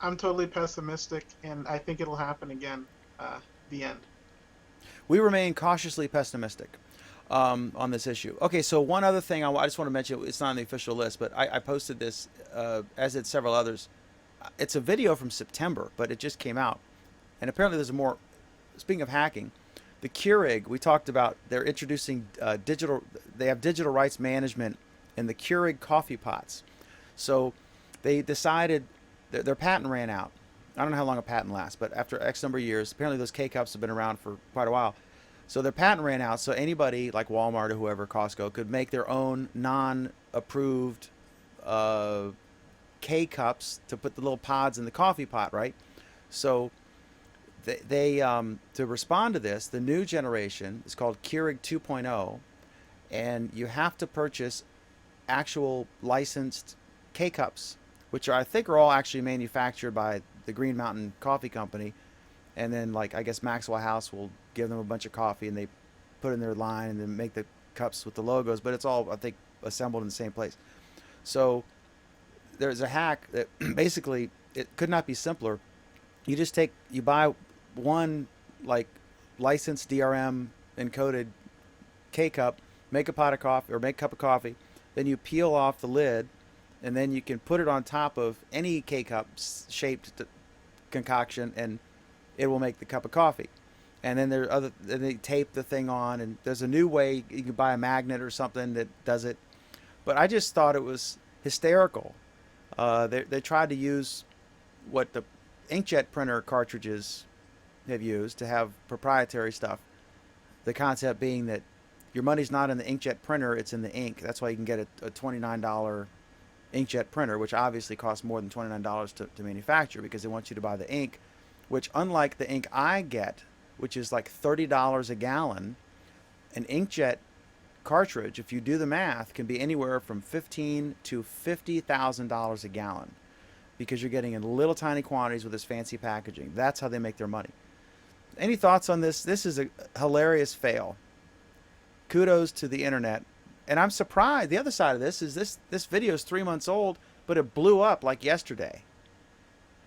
I'm totally pessimistic, and I think it'll happen again. The end. We remain cautiously pessimistic on this issue. Okay, so one other thing I just want to mention, it's not on the official list, but I posted this, as did several others. It's a video from September, but it just came out. And apparently there's more, speaking of hacking, the Keurig, we talked about, they're introducing they have digital rights management in the Keurig coffee pots. So they decided their patent ran out. I don't know how long a patent lasts, but after X number of years, apparently those K-Cups have been around for quite a while. So their patent ran out, so anybody like Walmart or whoever, Costco, could make their own non-approved K-Cups to put the little pods in the coffee pot, right? So they to respond to this, the new generation is called Keurig 2.0, and you have to purchase actual licensed K-Cups which I think are all actually manufactured by the Green Mountain Coffee Company, and then like I guess Maxwell House will give them a bunch of coffee and they put it in their line and then make the cups with the logos, but it's all I think assembled in the same place. So there's a hack that basically it could not be simpler. You buy one like licensed DRM encoded K cup, make a pot of coffee or make a cup of coffee, then you peel off the lid, and then you can put it on top of any K cup shaped concoction, and it will make the cup of coffee. And then then they tape the thing on, and there's a new way you can buy a magnet or something that does it. But I just thought it was hysterical. They tried to use what the inkjet printer cartridges have used to have proprietary stuff. The concept being that your money's not in the inkjet printer, it's in the ink. That's why you can get a $29 inkjet printer, which obviously costs more than $29 to manufacture because they want you to buy the ink, which unlike the ink I get, which is like $30 a gallon, an inkjet cartridge, if you do the math, can be anywhere from $15,000 to $50,000 a gallon because you're getting in little tiny quantities with this fancy packaging. That's how they make their money. Any thoughts on this? This is a hilarious fail. Kudos to the internet. And I'm surprised. The other side of this is this video is 3 months old, but it blew up like yesterday.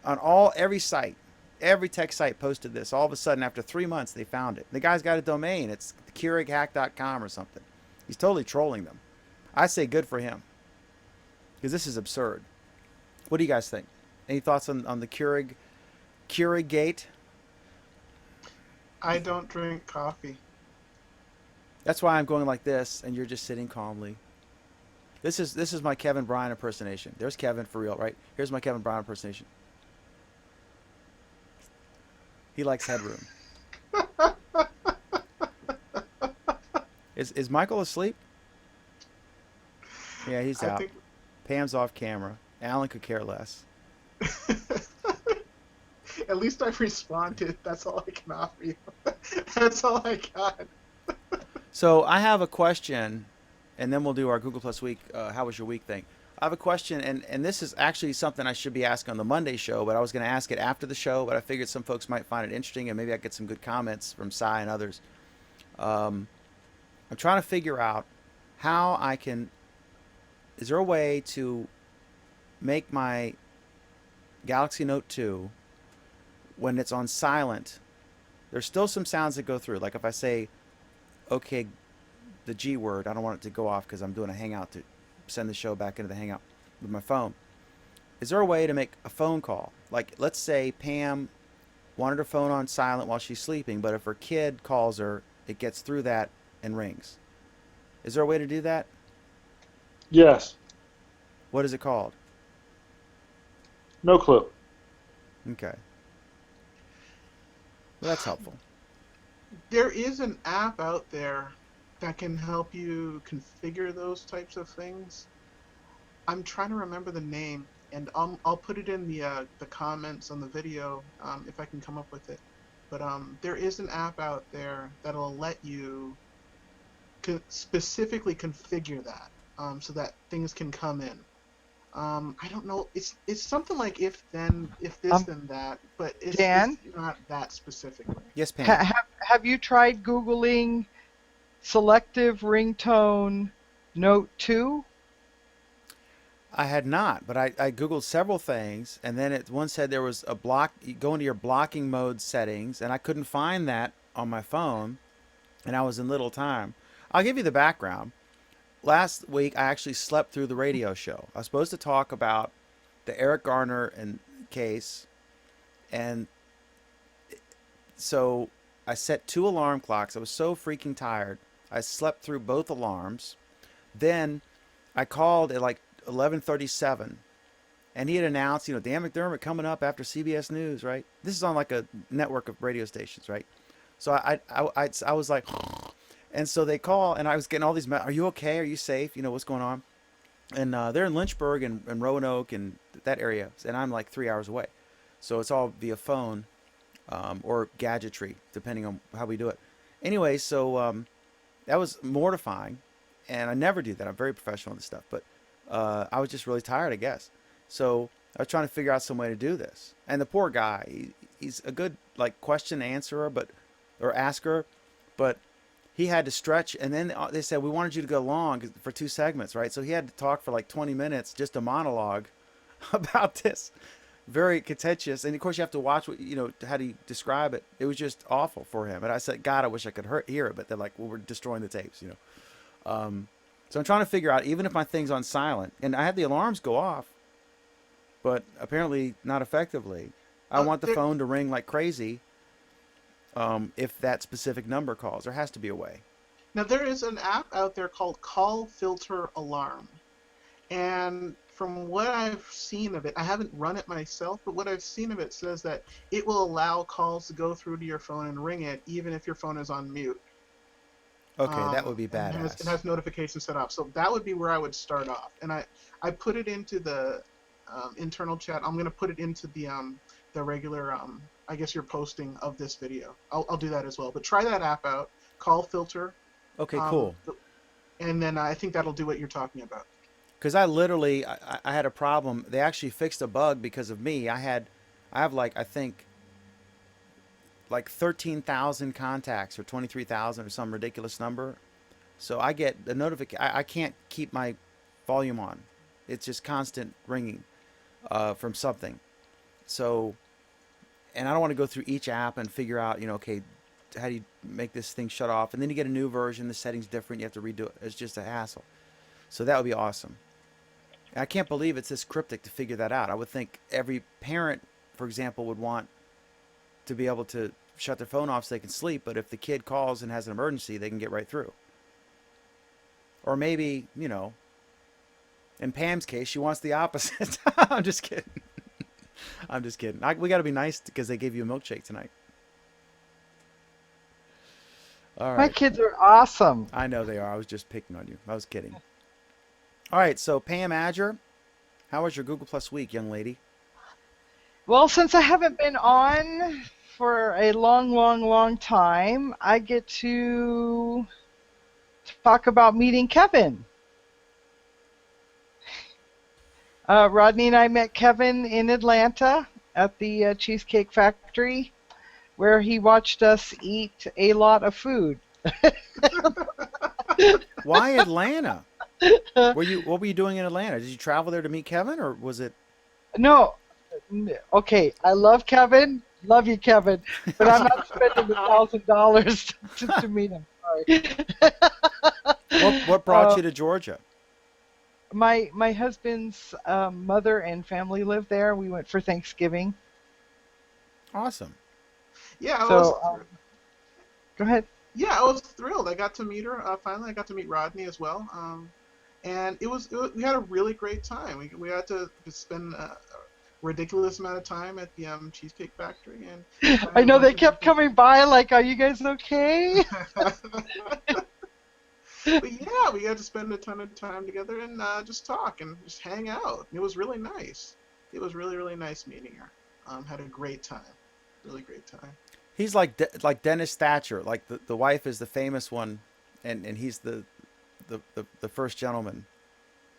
On every site. Every tech site posted this. All of a sudden, after 3 months, they found it. The guy's got a domain. It's KeurigHack.com or something. He's totally trolling them. I say good for him. Because this is absurd. What do you guys think? Any thoughts on the Keurig gate? I don't drink coffee. That's why I'm going like this, and you're just sitting calmly. This is my Kevin Bryan impersonation. There's Kevin for real, right? Here's my Kevin Bryan impersonation. He likes headroom. Is Michael asleep? Yeah, he's I out. think Pam's off camera. Alan could care less. at least I've responded. That's all I can offer you. That's all I got. So I have a question, and then we'll do our Google Plus Week, how was your week thing. I have a question, and this is actually something I should be asking on the Monday show, but I was going to ask it after the show, but I figured some folks might find it interesting, and maybe I get some good comments from Cy and others. I'm trying to figure out how I can, is there a way to make my Galaxy Note 2, when it's on silent, there's still some sounds that go through. Like if I say, okay, the G word, I don't want it to go off because I'm doing a Hangout to send the show back into the Hangout with my phone. Is there a way to make a phone call? Like, let's say Pam wanted her phone on silent while she's sleeping, but if her kid calls her, it gets through that and rings. Is there a way to do that? Yes. What is it called? No clue. Okay. Well, that's helpful. There is an app out there that can help you configure those types of things. I'm trying to remember the name, and I'll put it in the comments on the video if I can come up with it. But there is an app out there that'll let you specifically configure that so that things can come in. I don't know. It's something like if then, if this then that, but Dan? it's not that specifically. Yes, Pam. Have you tried Googling selective ringtone Note 2? I had not, but I Googled several things, and then one said there was a block, you go into your blocking mode settings, and I couldn't find that on my phone, and I was in little time. I'll give you the background. Last week, I actually slept through the radio show. I was supposed to talk about the Eric Garner case, and so I set 2 alarm clocks. I was so freaking tired. I slept through both alarms. Then I called at like 11:37, and he had announced, Dan McDermott coming up after CBS News, right? This is on like a network of radio stations, right? So I was like, and so they call, and I was getting all these, are you okay? Are you safe? What's going on? And they're in Lynchburg and Roanoke and that area, and I'm like 3 hours away. So it's all via phone or gadgetry, depending on how we do it. Anyway, so that was mortifying, and I never do that. I'm very professional in this stuff, but I was just really tired, I guess. So I was trying to figure out some way to do this. And the poor guy, he's a good like question answerer, or asker, but he had to stretch. And then they said we wanted you to go long for 2 segments, right? So he had to talk for like 20 minutes, just a monologue about this, very contentious. And of course, you have to watch what how do you describe it. It was just awful for him. And I said, God, I wish I could hear it, but they're like, well, we're destroying the tapes, So I'm trying to figure out, even if my thing's on silent, and I had the alarms go off, but apparently not effectively. I want the phone to ring like crazy if that specific number calls. There has to be a way. Now there is an app out there called Call Filter Alarm, and from what I've seen of it, I haven't run it myself, but what I've seen of it says that it will allow calls to go through to your phone and ring it, even if your phone is on mute. Okay, that would be It badass. has notifications set up, so that would be where I would start off. And I put it into the internal chat. I'm going to put it into the regular, I guess, your posting of this video. I'll do that as well. But try that app out, Call Filter. Okay, cool. And then I think that'll do what you're talking about. Because I had a problem. They actually fixed a bug because of me. I have like, I think, like 13,000 contacts or 23,000 or some ridiculous number. So I get the notification. I can't keep my volume on. It's just constant ringing from something. So, and I don't want to go through each app and figure out, okay, how do you make this thing shut off? And then you get a new version. The setting's different. You have to redo it. It's just a hassle. So that would be awesome. And I can't believe it's this cryptic to figure that out. I would think every parent, for example, would want to be able to shut their phone off so they can sleep. But if the kid calls and has an emergency, they can get right through. Or maybe, in Pam's case, she wants the opposite. I'm just kidding. I'm just kidding. We got to be nice because they gave you a milkshake tonight. All right. My kids are awesome. I know they are. I was just picking on you. I was kidding. All right. So Pam Adger, how was your Google Plus week, young lady? Well, since I haven't been on for a long, long, long time, I get to talk about meeting Kevin. Rodney and I met Kevin in Atlanta at the Cheesecake Factory, where he watched us eat a lot of food. Why Atlanta? What were you doing in Atlanta? Did you travel there to meet Kevin, or was it? No. Okay, I love Kevin. Love you, Kevin. But I'm not spending $1,000 to meet him. Sorry. What brought you to Georgia? My husband's mother and family live there. We went for Thanksgiving. Awesome. Yeah, Go ahead. Yeah, I was thrilled. I got to meet her. Finally, I got to meet Rodney as well. And we had a really great time. We had to spend a ridiculous amount of time at the Cheesecake Factory. And I know they kept coming by like, are you guys okay? But yeah, we got to spend a ton of time together and just talk and just hang out. It was really nice. It was really, really nice meeting her. Had a great time. Really great time. He's like Dennis Thatcher. Like the wife is the famous one, and he's the first gentleman.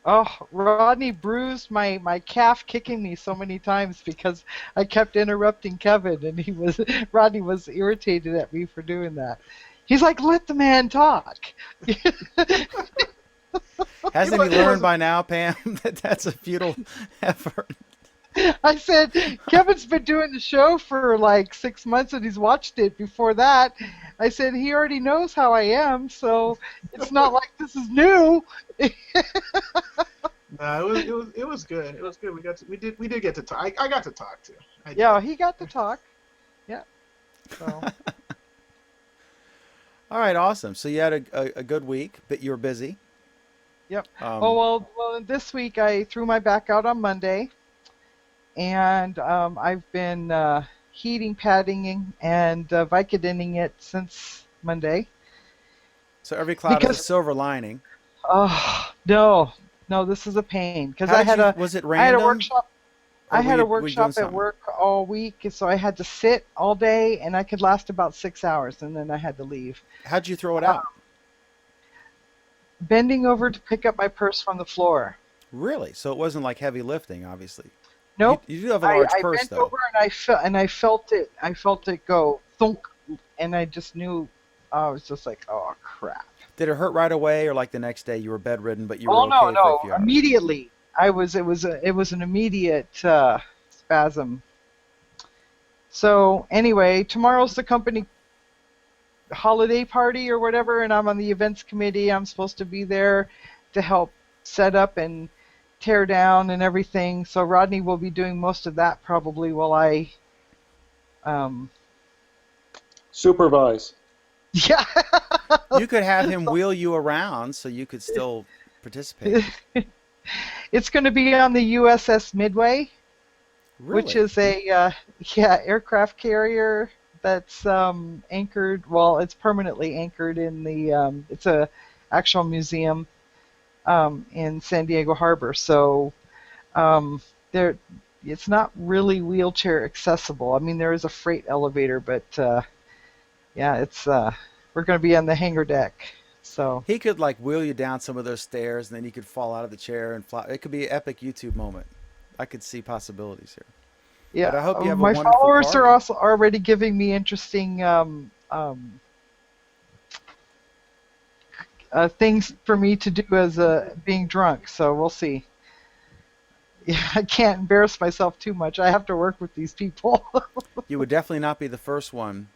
Oh, Rodney bruised my calf kicking me so many times because I kept interrupting Kevin, and Rodney was irritated at me for doing that. He's like, let the man talk. Hasn't he learned by now, Pam, that that's a futile effort? I said, Kevin's been doing the show for like 6 months and he's watched it before that. I said, he already knows how I am, so it's not like this is new. No, it was good. It was good. We did get to talk. I got to talk too. Yeah, he got to talk. Yeah. So. All right, awesome. So you had a good week, but you were busy. Yep. Well, this week I threw my back out on Monday, and I've been heating, padding, and Vicodinning it since Monday. So every cloud has a silver lining. Oh no, this is a pain because Was it random? I had a workshop. Or I had a were you workshop doing at work all week, so I had to sit all day, and I could last about 6 hours, and then I had to leave. How'd you throw it out? Bending over to pick up my purse from the floor. Really? So it wasn't like heavy lifting, obviously. Nope. You do have a large I purse, bent though. over and I felt it. I felt it go thunk, and I just knew. I was just like, oh crap. Did it hurt right away, or like the next day you were bedridden, but you were Oh no, okay for a no! few hours? Immediately, I was. It was an immediate spasm. So anyway, tomorrow's the company holiday party or whatever, and I'm on the events committee. I'm supposed to be there to help set up and tear down and everything. So Rodney will be doing most of that probably while I. Supervise. Yeah. You could have him wheel you around so you could still participate. It's going to be on the USS Midway, Really? which is a aircraft carrier that's anchored. Well, it's permanently anchored in the. It's a actual museum in San Diego Harbor. So there, it's not really wheelchair accessible. I mean, there is a freight elevator, but yeah, it's we're going to be on the hangar deck. So He could like wheel you down some of those stairs, and then you could fall out of the chair and fly. It could be an epic YouTube moment. I could see possibilities here. yeah, But I hope you have a my wonderful followers party. are also already giving me interesting things for me to do as being drunk. So we'll see. Yeah, I can't embarrass myself too much. I have to work with these people. You would definitely not be the first one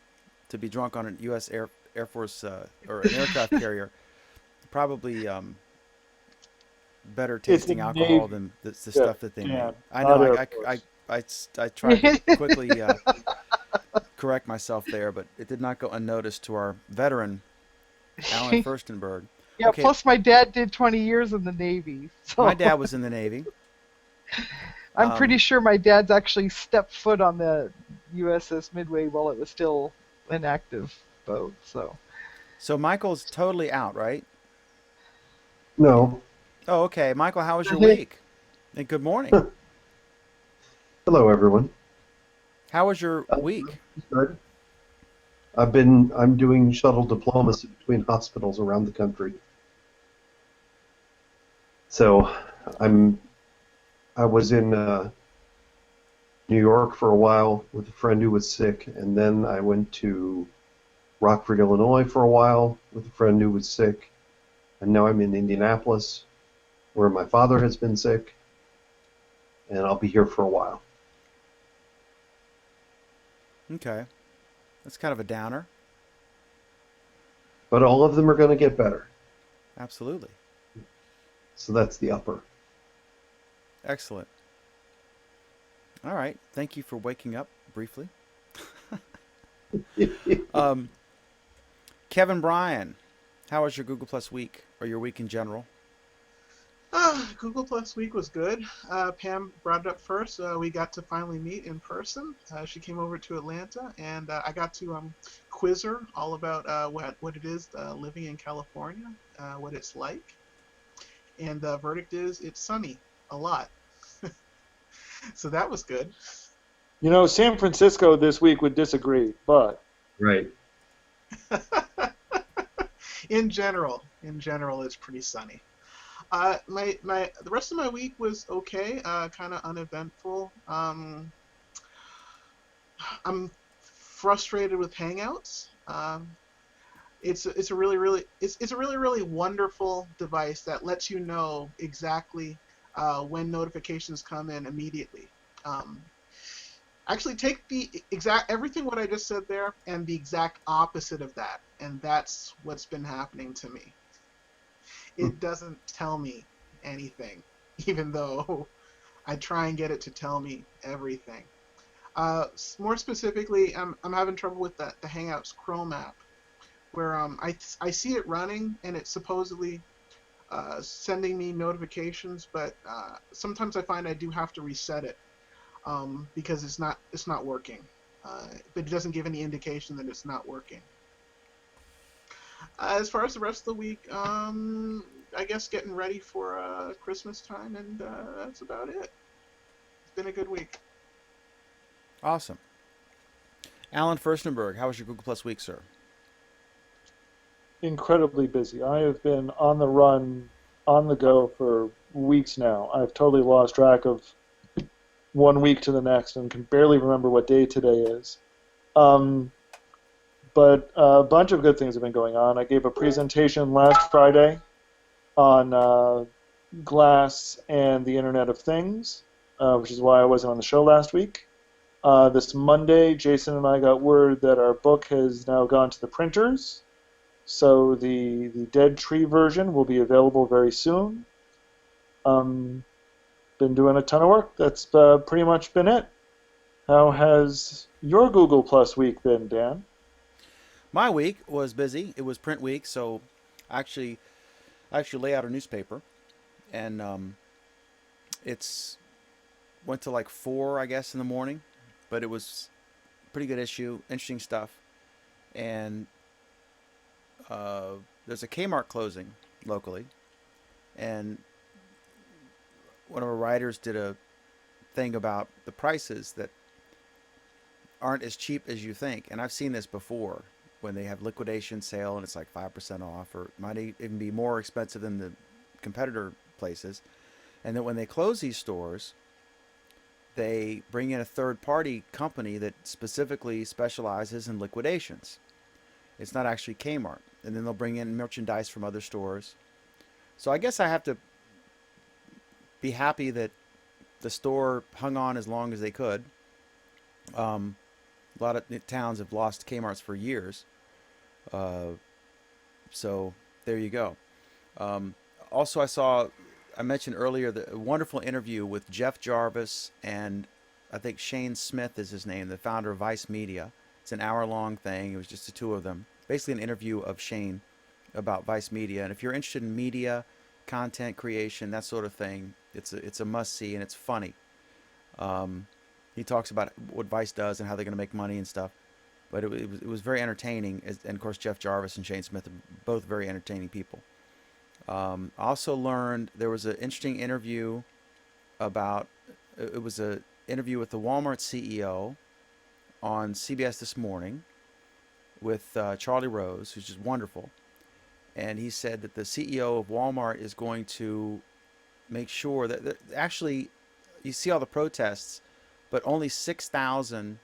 to be drunk on a U.S. Air Force or an aircraft carrier. Probably better tasting the alcohol Navy. than the stuff that they yeah, make. I not know. Air I tried to quickly correct myself there, but it did not go unnoticed to our veteran Alan Furstenberg. Yeah, Okay. plus my dad did 20 years in the Navy. So My dad was in the Navy. I'm pretty sure my dad's actually stepped foot on the USS Midway while it was still an active boat. So Michael's totally out, right? No. Oh, okay. Michael, how was your week? And good morning. Hello, everyone. How was your week? Good. I'm doing shuttle diplomacy between hospitals around the country. So I was in New York for a while with a friend who was sick, and then I went to Rockford, Illinois for a while with a friend who was sick, and now I'm in Indianapolis where my father has been sick, and I'll be here for a while. Okay. That's kind of a downer. But all of them are going to get better. Absolutely. So that's the upper. Excellent. All right. Thank you for waking up briefly. Kevin Bryan, how was your Google Plus week or your week in general? Google Plus week was good. Pam brought it up first. We got to finally meet in person. She came over to Atlanta, and I got to quiz her all about what it is living in California, what it's like. And the verdict is it's sunny a lot. So that was good. You know, San Francisco this week would disagree, but Right. In general, it's pretty sunny. The rest of my week was okay, kind of uneventful. I'm frustrated with Hangouts. It's a really wonderful device that lets you know exactly when notifications come in immediately. Actually, take the exact everything what I just said there and the exact opposite of that, and that's what's been happening to me. It doesn't tell me anything, even though I try and get it to tell me everything. More specifically, I'm having trouble with the Hangouts Chrome app, where I see it running and it's supposedly sending me notifications, but sometimes I find I do have to reset it because it's not working. But it doesn't give any indication that it's not working. As far as the rest of the week, I guess getting ready for Christmas time, and that's about it. It's been a good week. Awesome. Alan Furstenberg, how was your Google Plus week, sir? incredibly busy. I have been on the run, on the go for weeks now. I've totally lost track of one week to the next and can barely remember what day today is. But a bunch of good things have been going on. I gave a presentation last Friday on glass and the Internet of Things, which is why I wasn't on the show last week. This Monday, Jason and I got word that our book has now gone to the printers, so the Dead Tree version will be available very soon. Been doing a ton of work. That's pretty much been it. How has your Google Plus week been, Dan? My week was busy. It was print week, so I actually lay out a newspaper, and it's went to like 4, I guess, in the morning, but it was a pretty good issue, interesting stuff, and there's a Kmart closing locally, and one of our writers did a thing about the prices that aren't as cheap as you think, and I've seen this before when they have liquidation sale and it's like 5% off, or it might even be more expensive than the competitor places. And then when they close these stores, they bring in a third-party company that specifically specializes in liquidations. It's not actually Kmart. And then they'll bring in merchandise from other stores. So I guess I have to be happy that the store hung on as long as they could. A lot of towns have lost Kmart's for years. So there you go. Also, I mentioned earlier the wonderful interview with Jeff Jarvis and I think Shane Smith is his name, the founder of Vice Media. It's an hour-long thing. It was just the two of them. Basically an interview of Shane about Vice Media. And if you're interested in media, content creation, that sort of thing, it's a must-see, and it's funny. He talks about what Vice does and how they're going to make money and stuff. But it was very entertaining. And, of course, Jeff Jarvis and Shane Smith are both very entertaining people. I also learned there was an interesting interview about, it was an interview with the Walmart CEO on CBS This Morning with Charlie Rose, who's just wonderful. And he said that the CEO of Walmart is going to make sure that actually, you see all the protests, but only 6,000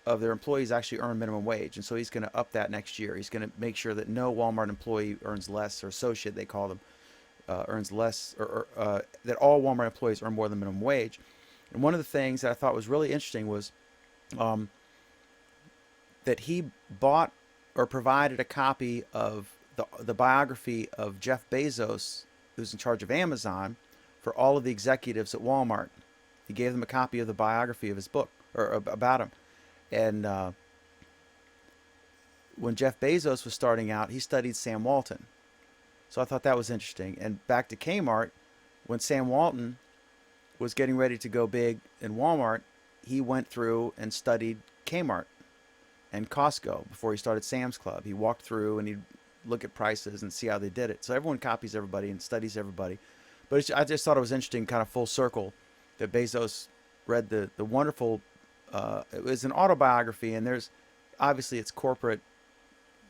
of their employees actually earn minimum wage, and so he's going to up that next year. He's going to make sure that no Walmart employee earns less, or associate they call them, earns less, or that all Walmart employees earn more than minimum wage. And one of the things that I thought was really interesting was that he bought or provided a copy of the biography of Jeff Bezos, who's in charge of Amazon, for all of the executives at Walmart. He gave them a copy of the biography of his book, or about him. And when Jeff Bezos was starting out, he studied Sam Walton. So I thought that was interesting. And back to Kmart, when Sam Walton was getting ready to go big in Walmart, he went through and studied Kmart and Costco before he started Sam's Club. He walked through and he'd look at prices and see how they did it. So everyone copies everybody and studies everybody. But I just thought it was interesting, kind of full circle, that Bezos read the wonderful, it was an autobiography, and there's, obviously it's corporate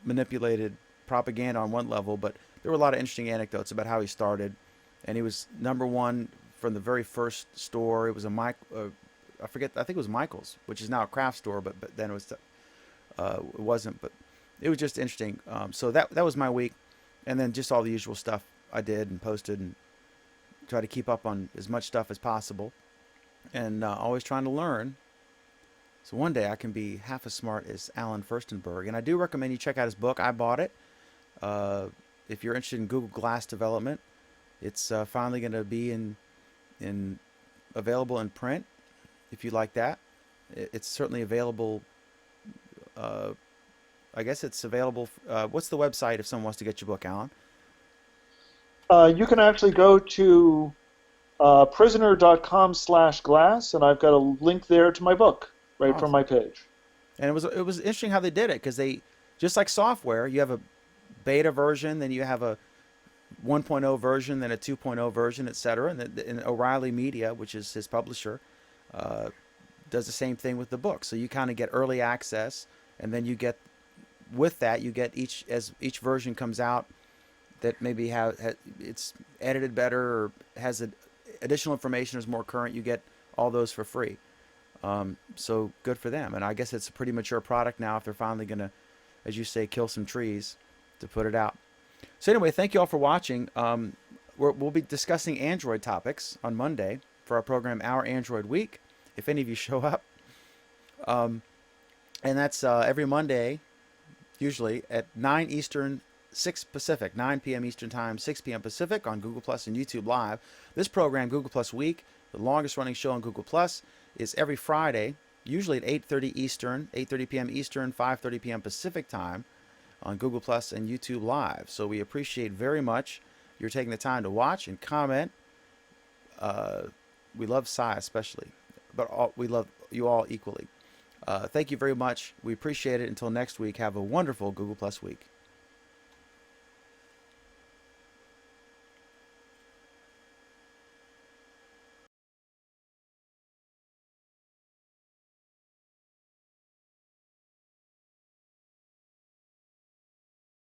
manipulated propaganda on one level, but there were a lot of interesting anecdotes about how he started. And he was #1 from the very first store. It was I think it was Michael's, which is now a craft store, but then it wasn't. But it was just interesting. So that was my week, and then just all the usual stuff I did and posted, and try to keep up on as much stuff as possible, and always trying to learn. So one day I can be half as smart as Alan Furstenberg. And I do recommend you check out his book. I bought it. If you're interested in Google Glass development, it's finally going to be available in print. If you like that, it's certainly available. I guess it's available. What's the website if someone wants to get your book, Alan? You can actually go to prisoner.com/glass, and I've got a link there to my book right Awesome. from my page. And it was interesting how they did it, because they, just like software, you have a beta version, then you have a 1.0 version, then a 2.0 version, etc. And O'Reilly Media, which is his publisher, does the same thing with the book. So you kind of get early access, and then you get, with that, you get as each version comes out that maybe it's edited better or has additional information, is more current, you get all those for free. So good for them. And I guess it's a pretty mature product now if they're finally going to, as you say, kill some trees to put it out. So anyway, thank you all for watching. We'll be discussing Android topics on Monday for our program, Our Android Week, if any of you show up. And that's every Monday, usually at 9 Eastern, 6 Pacific, 9 p.m. Eastern Time, 6 p.m. Pacific on Google Plus and YouTube Live. This program, Google Plus Week, the longest running show on Google Plus, is every Friday, usually at 8:30 Eastern, 8:30 p.m. Eastern, 5:30 p.m. Pacific Time on Google Plus and YouTube Live. So we appreciate very much you're taking the time to watch and comment. We love Cy especially, but we love you all equally. Thank you very much. We appreciate it. Until next week, have a wonderful Google Plus week.